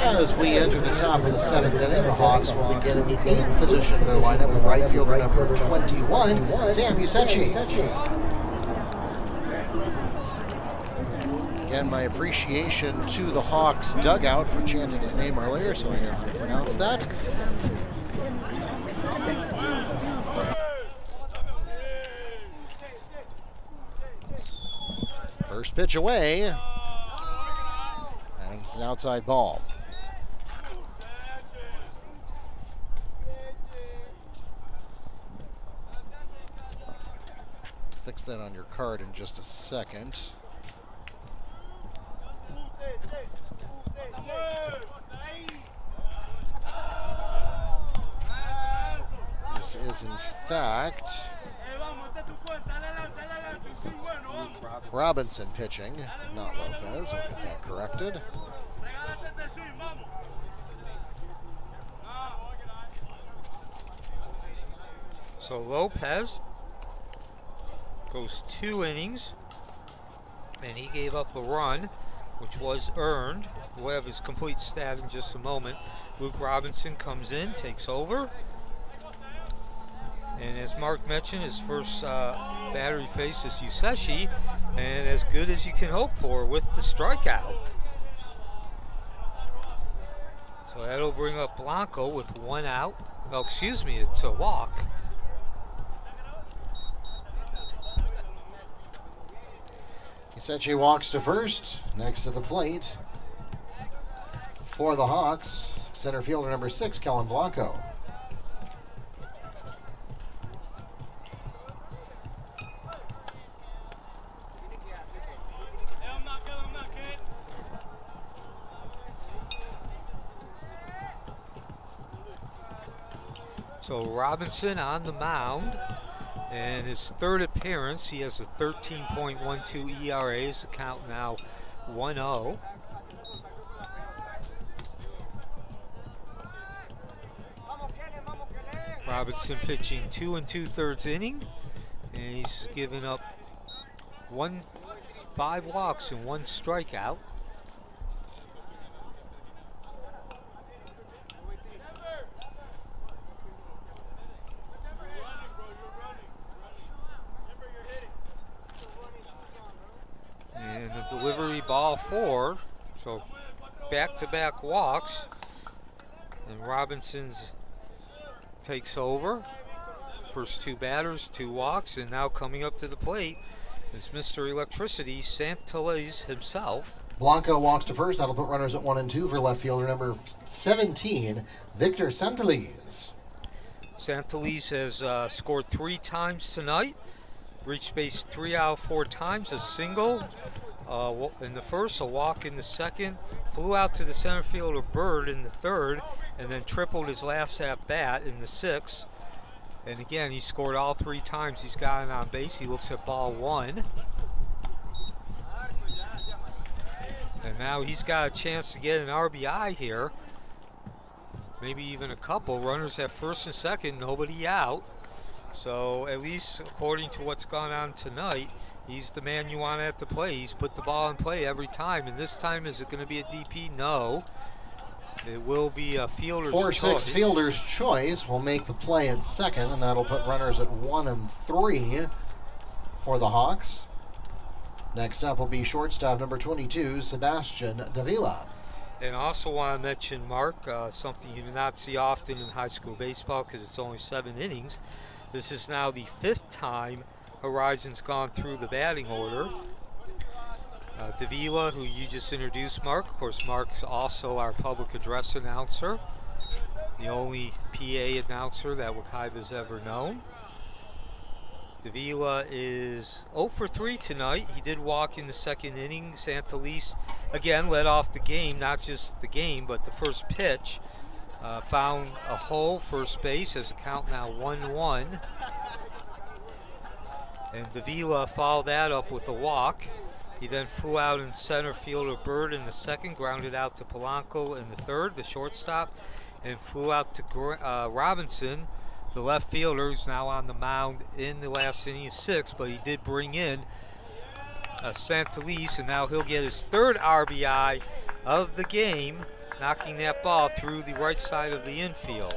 As we enter the top of the 7th inning, the Hawks will begin in the 8th position of their lineup with right fielder number 21, Sam Usechi. Again, my appreciation to the Hawks dugout for chanting his name earlier, so I know how to pronounce that. First pitch away, and it's an outside ball. Fix that on your card in just a second. This is, in fact, Robinson pitching, not Lopez. We'll get that corrected. So Lopez goes 2 innings, and he gave up a run, which was earned. We'll have his complete stat in just a moment. Luke Robinson comes in, takes over. And as Mark mentioned, his first batter he faces Usechi, and as good as you can hope for with the strikeout. So that'll bring up Blanco with 1 out. Oh, excuse me, it's a walk. Usechi walks to first, next to the plate. For the Hawks, center fielder number 6, Kellen Blanco. So Robinson on the mound, and his 3rd appearance. He has a 13.12 ERA. His account now 1-0. Robinson pitching 2 2/3 inning, and he's given up 5 walks and 1 strikeout. And the delivery ball 4, so back-to-back walks, and Robinson's takes over. First 2 batters, 2 walks, and now coming up to the plate is Mr. Electricity, Santeliz himself. Blanco walks to first. That'll put runners at 1 and 2 for left fielder number 17, Victor Santeliz. Santeliz has scored 3 times tonight. Reached base 3 out of 4 times, a single in the first, a walk in the second, flew out to the center fielder Bird in the 3rd, and then tripled his last at bat in the 6th. And again, he scored all 3 times he's gotten on base. He looks at ball 1. And now he's got a chance to get an RBI here. Maybe even a couple. Runners at first and second, nobody out. So at least according to what's gone on tonight, he's the man you want at the plate. He's put the ball in play every time. And this time, is it going to be a DP? No. It will be a fielder's choice. 4-6 fielder's choice will make the play at second, and that'll put runners at 1 and 3 for the Hawks. Next up will be shortstop number 22, Sebastian Davila. And I also want to mention, Mark, something you do not see often in high school baseball because it's only 7 innings. This is now the 5th time Horizon's gone through the batting order. Davila, who you just introduced, Mark. Of course, Mark's also our public address announcer, the only PA announcer that Wekiva's ever known. Davila is 0 for 3 tonight. He did walk in the 2nd inning. Santeliz, again, led off the game, not just the game, but the first pitch. Found a hole first base as the count now 1-1. And Davila followed that up with a walk. He then flew out in center fielder Bird in the 2nd, grounded out to Polanco in the 3rd, the shortstop, and flew out to Robinson, the left fielder, who's now on the mound in the last inning of 6, but he did bring in Santeliz, and now he'll get his 3rd RBI of the game knocking that ball through the right side of the infield.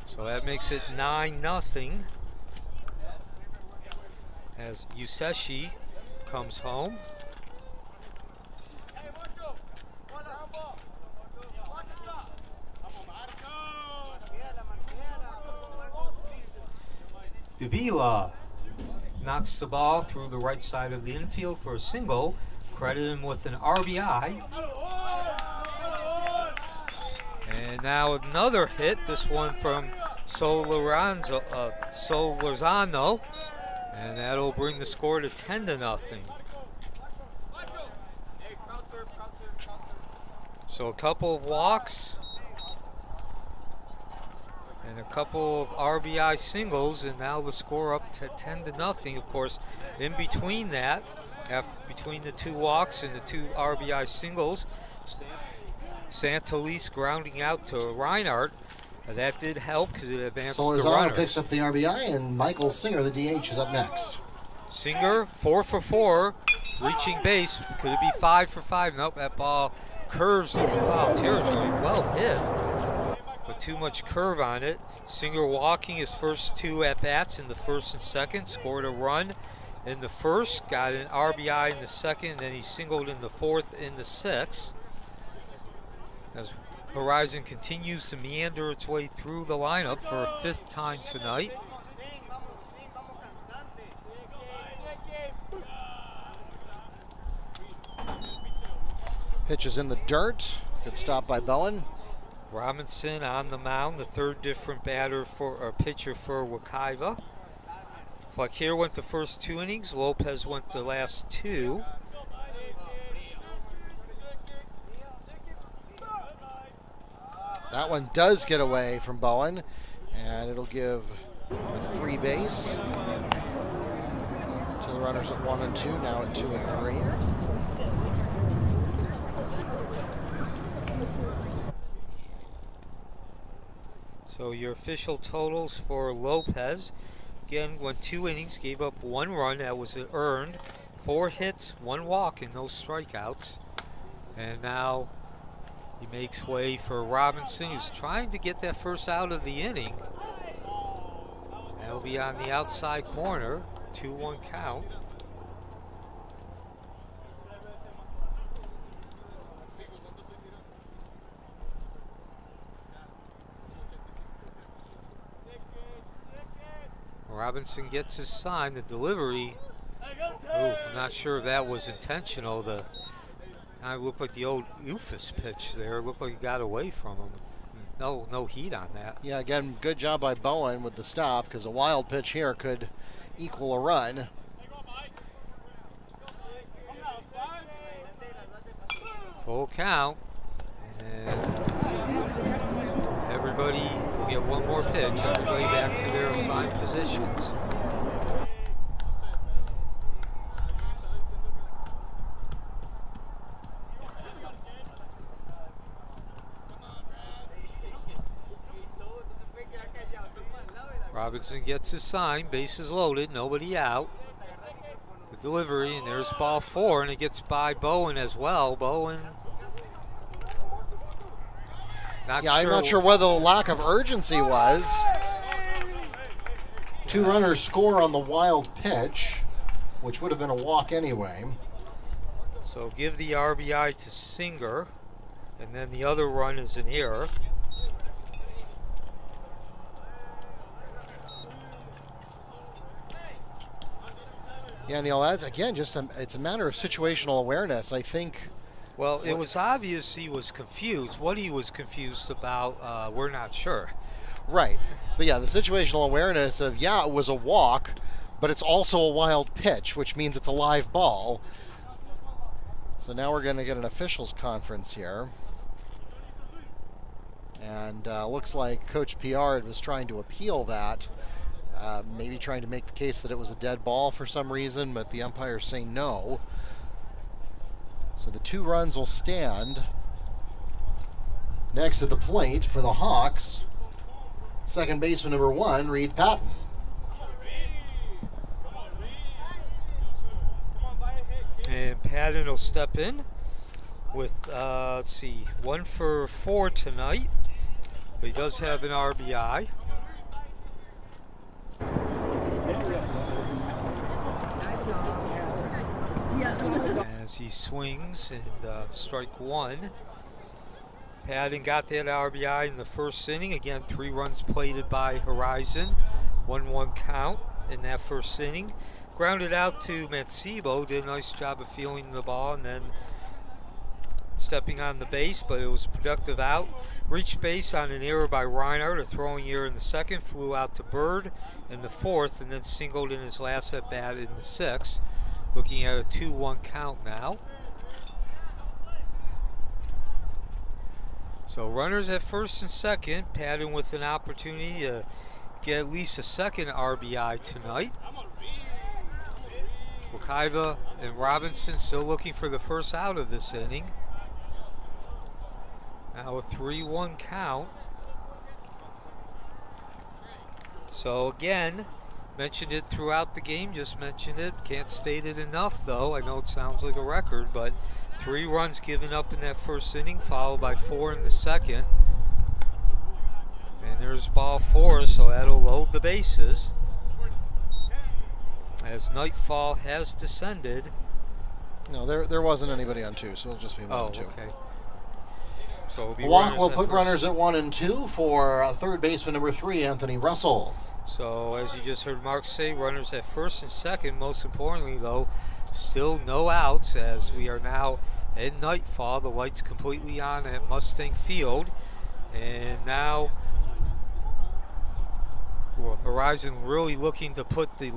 So that makes it 9-0 as Yuseshi comes home. Davila knocks the ball through the right side of the infield for a single. Credit him with an RBI. And now another hit, this one from Solorzano, and that'll bring the score to 10-0. So a couple of walks and a couple of RBI singles, and now the score up to 10-0. Of course, in between that, between the two walks and the two RBI singles, Santolis grounding out to Reinhardt. That did help because it advanced the runner. Picks up the RBI, and Michael Singer, the DH, is up next. Singer, 4 for 4, reaching base. Could it be 5 for 5? Nope, that ball curves into foul territory. Well hit, but too much curve on it. Singer walking his first two at-bats in the first and second, scored a run in the first, got an RBI in the second, and then he singled in the fourth in the sixth. As Horizon continues to meander its way through the lineup for a fifth time tonight. Pitch is in the dirt. Good stop by Bowen. Robinson on the mound, the third different pitcher for Wekiva. Flakier went the first 2 innings. Lopez went the last 2. That one does get away from Bowen, and it'll give a free base to the runners at 1 and 2, now at 2 and 3. So your official totals for Lopez, again, went 2 innings, gave up 1 run that was earned, 4 hits, 1 walk, and no strikeouts. And now he makes way for Robinson, who's trying to get that first out of the inning. That'll be on the outside corner, 2-1 count. Robinson gets his sign, the delivery. I'm not sure if that was intentional. The kind of looked like the old Ufus pitch there. Looked like he got away from him. No heat on that. Yeah, again, good job by Bowen with the stop, because a wild pitch here could equal a run. Full count. And everybody will get one more pitch. Everybody back to their assigned positions. Robinson gets his sign, bases loaded, nobody out. The delivery, and there's ball 4, and it gets by Bowen as well. Bowen. I'm not sure whether the lack of urgency was. 2 runners score on the wild pitch, which would have been a walk anyway. So give the RBI to Singer, and then the other run is an error. Yeah, Neil, that's again it's a matter of situational awareness. I think. Well, it was obvious he was confused. What he was confused about, we're not sure. Right. But yeah, the situational awareness of, it was a walk, but it's also a wild pitch, which means it's a live ball. So now we're going to get an officials conference here. And looks like Coach Piard was trying to appeal that, maybe trying to make the case that it was a dead ball for some reason, but the umpires say no. So the 2 runs will stand. Next at the plate for the Hawks, second baseman number 1, Reed Patton. And Patton will step in with, let's see, 1 for 4 tonight. But he does have an RBI. As he swings and strike 1. Patton got that RBI in the first inning. Again, 3 runs plated by Horizon. 1-1 count in that first inning. Grounded out to Mancebo. Did a nice job of fielding the ball and then stepping on the base, but it was a productive out. Reached base on an error by Reinhardt, a throwing error in the second. Flew out to Bird in the fourth, and then singled in his last at bat in the sixth. Looking at a 2-1 count now. So runners at first and second. Patton with an opportunity to get at least a second RBI tonight. Wekiva and Robinson still looking for the first out of this inning. Now a 3-1 count. So again, mentioned it throughout the game, just mentioned it. Can't state it enough though. I know it sounds like a record, but 3 runs given up in that first inning, followed by 4 in the second. And there's ball 4, so that'll load the bases. As nightfall has descended. No, there wasn't anybody on 2, so it'll just be 1 and 2. Okay. So it'll be Walk will put runners at 1 and 2 for third baseman number 3, Anthony Russell. So as you just heard Mark say, runners at first and second. Most importantly though, still no outs as we are now at nightfall. The lights completely on at Mustang Field. And now Horizon really looking to put the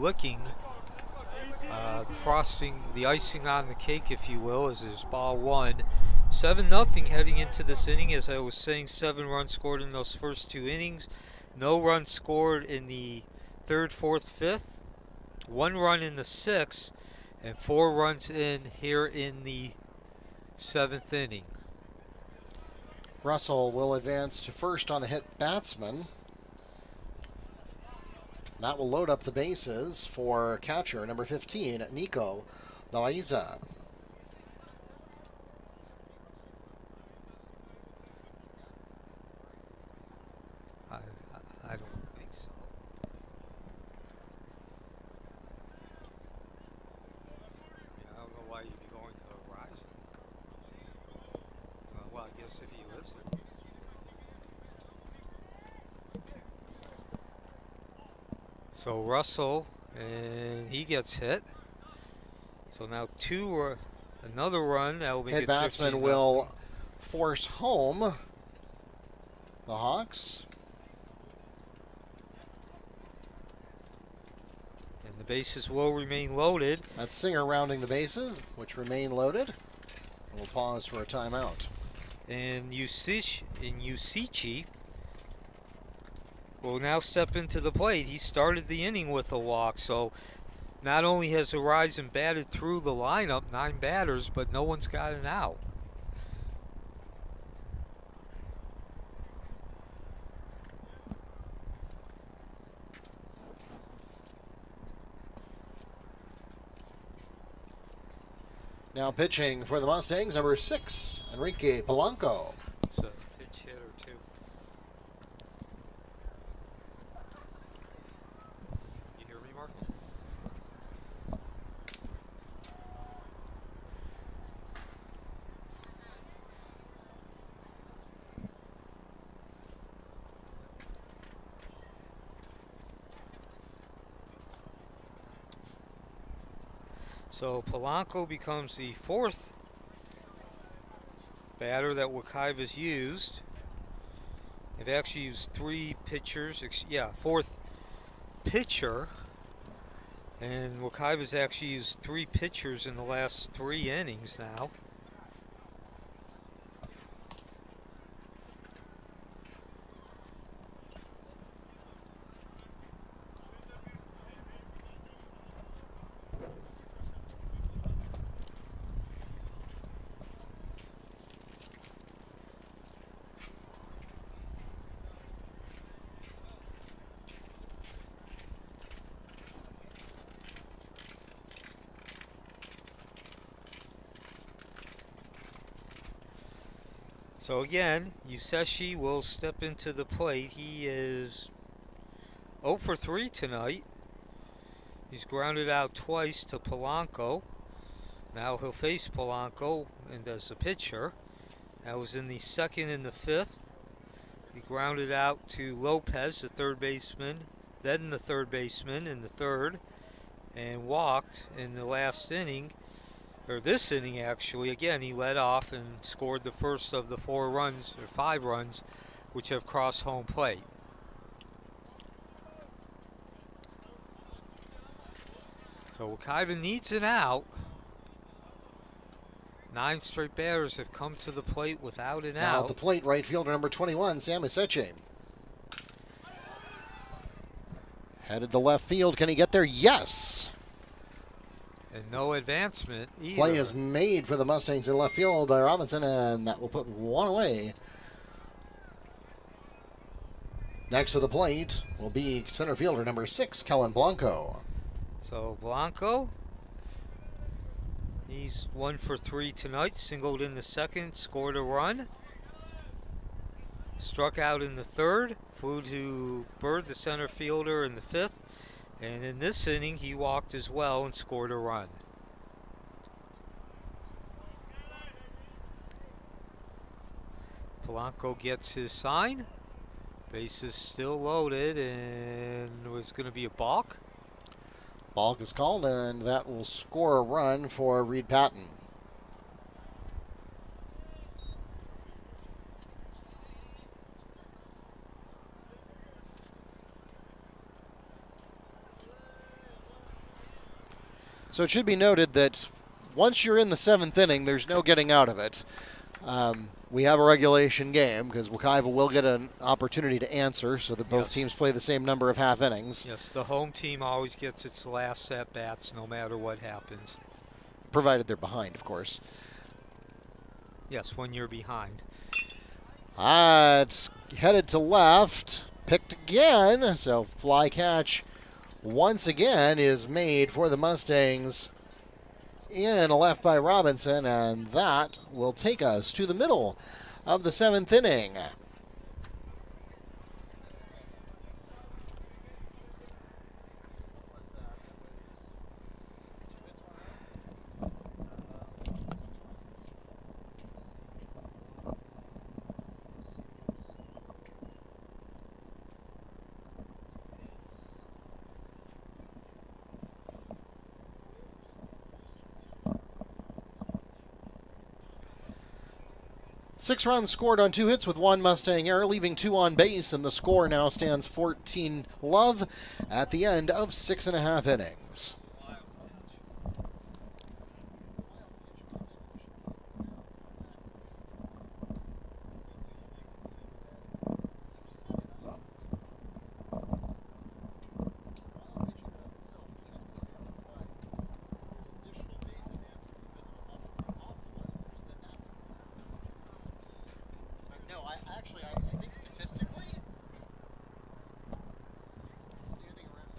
the frosting, the icing on the cake, if you will, as there's ball 1. 7-0 heading into this inning. As I was saying, 7 runs scored in those first 2 innings. No runs scored in the 3rd, 4th, 5th. 1 run in the 6th, and 4 runs in here in the 7th inning. Russell will advance to first on the hit batsman. That will load up the bases for catcher number 15, Nico Loaiza. I don't think so. I don't know why you'd be going to Horizon. Well, I guess if he lives there. So Russell, and he gets hit. So now another run. That will be Head batsman will force home the Hawks. And the bases will remain loaded. That's Singer rounding the bases, which remain loaded. And we'll pause for a timeout. And Yusichi will now step into the plate. He started the inning with a walk, so not only has Horizon batted through the lineup, 9 batters, but no one's got an out. Now pitching for the Mustangs, number 6, Enrique Polanco. So pitch hit or 2. You hear me, Mark? So Polanco becomes the 4th batter that Wekiva's used. They've actually used 3 pitchers. 4th pitcher. And Wekiva's actually used 3 pitchers in the last 3 innings now. So again, Yuseshi will step into the plate. He is 0 for 3 tonight. He's grounded out twice to Polanco. Now he'll face Polanco and as a pitcher. That was in the second and the fifth. He grounded out to Lopez, the third baseman, then the third baseman in the third, and walked in the last inning, or this inning actually. Again, he led off and scored the first of the 4 runs, or 5 runs, which have crossed home plate. So Wekiva needs an out. 9 straight batters have come to the plate without an Now out. at the plate, right fielder number 21, Sam Useche. Headed to left field. Can he get there? Yes. And no advancement either. Play is made for the Mustangs in left field by Robinson, and that will put one away. Next to the plate will be center fielder number 6, Kellen Blanco. So Blanco, he's 1 for 3 tonight. Singled in the second, scored a run. Struck out in the third, flew to Bird, the center fielder, in the fifth. And in this inning, he walked as well and scored a run. Polanco gets his sign. Bases still loaded, and it was going to be a balk. Balk is called, and that will score a run for Reed Patton. So it should be noted that once you're in the 7th inning, there's no getting out of it. We have a regulation game because Wekiva will get an opportunity to answer so that both teams play the same number of half innings. Yes, the home team always gets its last at-bats no matter what happens. Provided they're behind, of course. Yes, when you're behind. It's headed to left. Picked again. So fly catch once again is made for the Mustangs in a left by Robinson, and that will take us to the middle of the 7th inning. Six runs scored on 2 hits with 1 Mustang error, leaving 2 on base, and the score now stands 14-love at the end of 6.5 innings. I think statistically, standing around.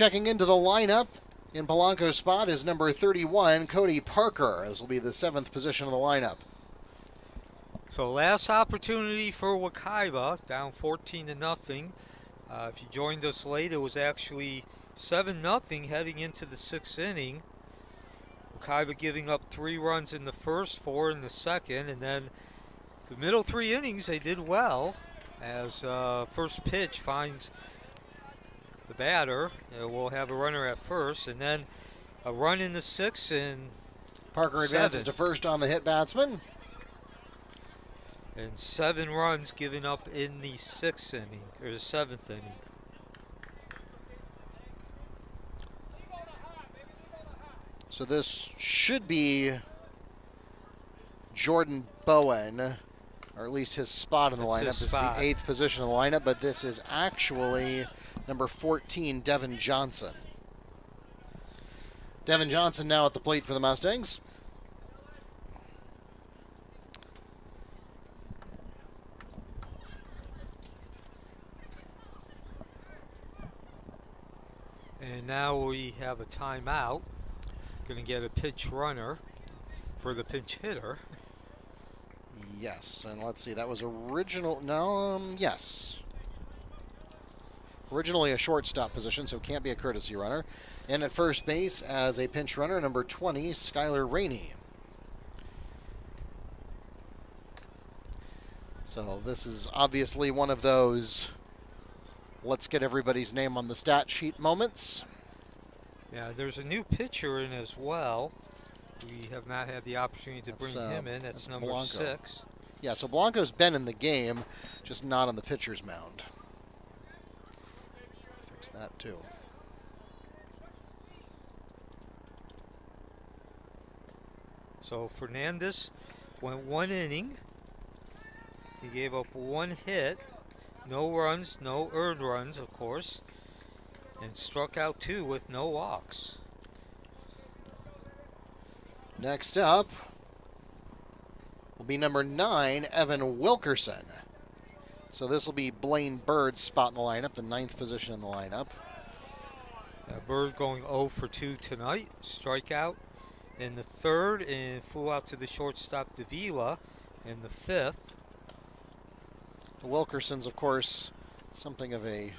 Checking into the lineup in Polanco's spot is number 31, Cody Parker. This will be the 7th position of the lineup. So last opportunity for Wekiva, down 14-0. If you joined us late, it was actually 7-0 heading into the 6th inning. Wekiva giving up 3 runs in the first, 4 in the second, and then the middle 3 innings they did well as first pitch finds the batter. We'll have a runner at first, and then a run in the 6th, and Parker advances to first on the hit batsman. And 7 runs given up in the 6th inning, or the 7th inning. So this should be Jordan Bowen, or at least his spot in the lineup. This is the 8th position in the lineup, but this is actually number 14, Devin Johnson. Devin Johnson now at the plate for the Mustangs. And now we have a timeout. Going to get a pitch runner for the pinch hitter. Yes, and let's see, that was yes. Originally a shortstop position, so it can't be a courtesy runner. And at first base as a pinch runner, number 20, Skylar Rainey. So this is obviously one of those let's get everybody's name on the stat sheet moments. Yeah, there's a new pitcher in as well. We have not had the opportunity to bring him in. That's number Blanco. 6. Yeah, so Blanco's been in the game, just not on the pitcher's mound. Fix that too. So Fernandez went 1 inning. He gave up 1 hit. No runs, no earned runs, of course. And struck out 2 with no walks. Next up will be number 9, Evan Wilkerson. So this will be Blaine Bird's spot in the lineup, the 9th position in the lineup. Bird going 0 for 2 tonight. Strikeout in the 3rd and flew out to the shortstop Davila in the 5th. The Wilkersons, of course, something of a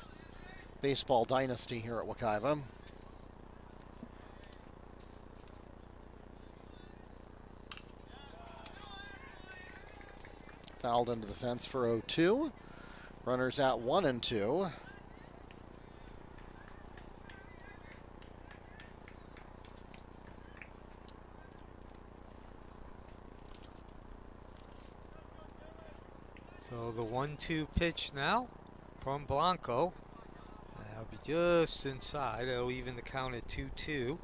baseball dynasty here at Wekiva. Fouled into the fence for 0-2. Runners at 1 and 2. So the 1-2 pitch now from Blanco. That'll be just inside. That'll even the count at 2-2.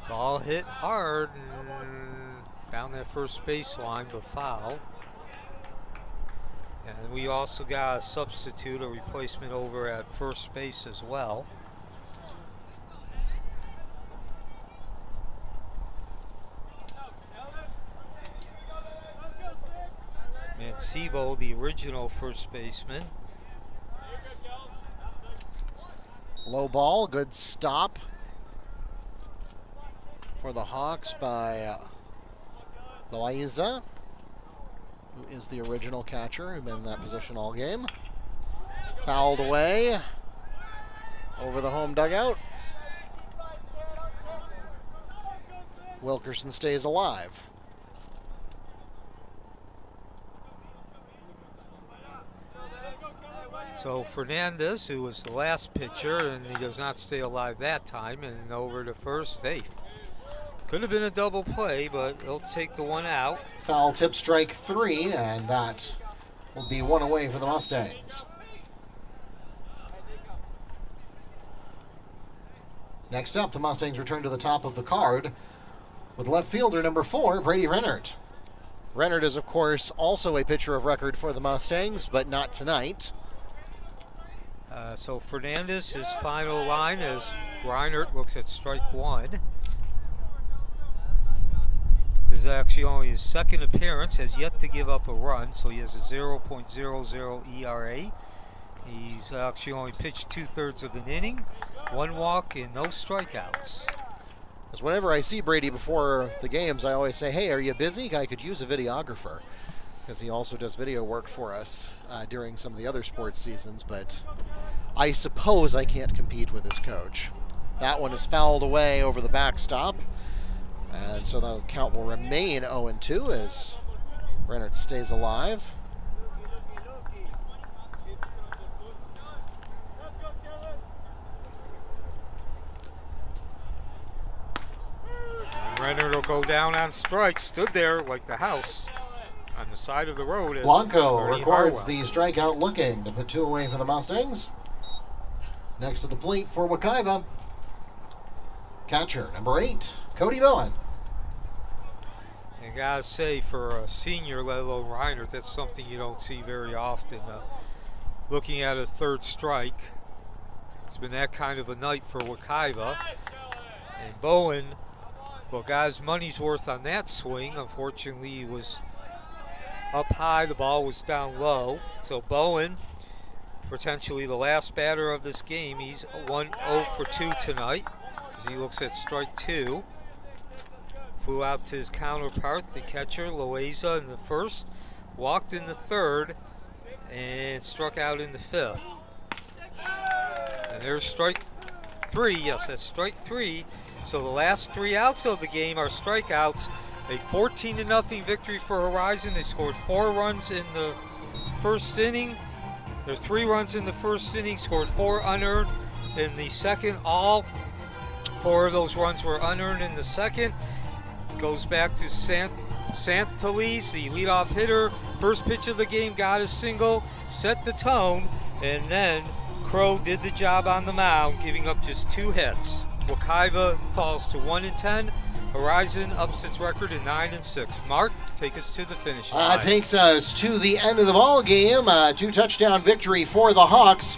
Ball hit hard and down that first baseline, but foul. And we also got a substitute, a replacement over at first base as well. Mancebo, the original first baseman. Low ball, good stop for the Hawks by Loaiza, who is the original catcher, who's been in that position all game. Fouled away over the home dugout. Wilkerson stays alive. So Fernandez, who was the last pitcher, and he does not stay alive that time, and over to first. Hey, could have been a double play, but he'll take the 1 out. Foul tip, strike 3, and that will be 1 away for the Mustangs. Next up, the Mustangs return to the top of the card with left fielder number 4, Brady Rennert. Rennert is, of course, also a pitcher of record for the Mustangs, but not tonight. So Fernandez, his final line as Reinert looks at strike 1. His actually only his second appearance, has yet to give up a run, so he has a 0.00 ERA. He's actually only pitched 2/3 of an inning, 1 walk and no strikeouts. Because whenever I see Brady before the games, I always say, hey, are you busy? I could use a videographer. Because he also does video work for us during some of the other sports seasons, but I suppose I can't compete with his coach. That one is fouled away over the backstop, and so that count will remain 0-2 as Rennert stays alive. Rennert will go down on strike, stood there like the house on the side of the road. Blanco records the strikeout, looking to put 2 away for the Mustangs. Next to the plate for Wekiva, catcher number 8, Cody Bowen. And gotta say, for a senior, let alone Reinert, that's something you don't see very often. Looking at a 3rd strike, it's been that kind of a night for Wekiva. And Bowen, well, got his money's worth on that swing. Unfortunately, he was up high, the ball was down low. So Bowen, potentially the last batter of this game, he's 1-0 for 2 tonight as he looks at strike 2. Flew out to his counterpart, the catcher, Loaiza, in the 1st, walked in the 3rd, and struck out in the 5th. And there's strike 3. Yes, that's strike 3. So the last 3 outs of the game are strikeouts. A 14-0 victory for Horizon. They scored 4 runs in the 1st inning. There are 3 runs in the 1st inning, scored 4 unearned in the 2nd. All 4 of those runs were unearned in the 2nd. Goes back to Santalis, the leadoff hitter. First pitch of the game, got a single, set the tone, and then Crow did the job on the mound, giving up just 2 hits. Wekiva falls to 1-10. Horizon ups its record to 9-6. Mark, take us to the finish line. Takes us to the end of the ball game. 2-touchdown victory for the Hawks.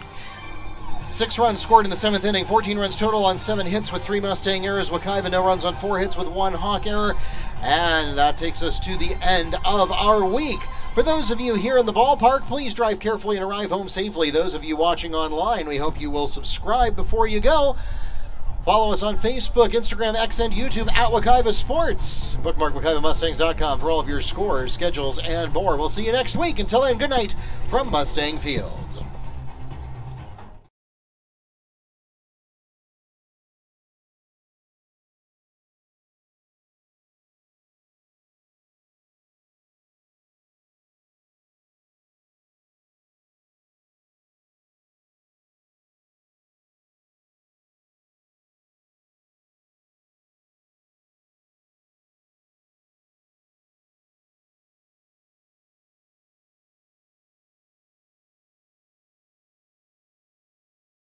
6 runs scored in the 7th inning, 14 runs total on 7 hits with 3 Mustang errors. Wekiva no runs on 4 hits with 1 Hawk error. And that takes us to the end of our week. For those of you here in the ballpark, please drive carefully and arrive home safely. Those of you watching online, we hope you will subscribe before you go. Follow us on Facebook, Instagram, X, and YouTube at Wekiva Sports. Bookmark WekivaMustangs.com for all of your scores, schedules, and more. We'll see you next week. Until then, good night from Mustang Field.